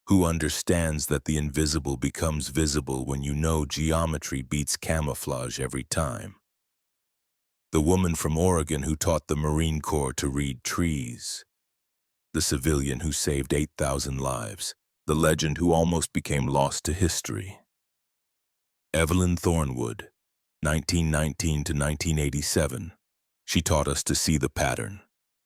Who understands that the invisible becomes visible when you know geometry beats camouflage every time? The woman from Oregon who taught the Marine Corps to read trees. The civilian who saved 8,000 lives. The legend who almost became lost to history. Evelyn Thornwood, 1919 to 1987. She taught us to see the pattern.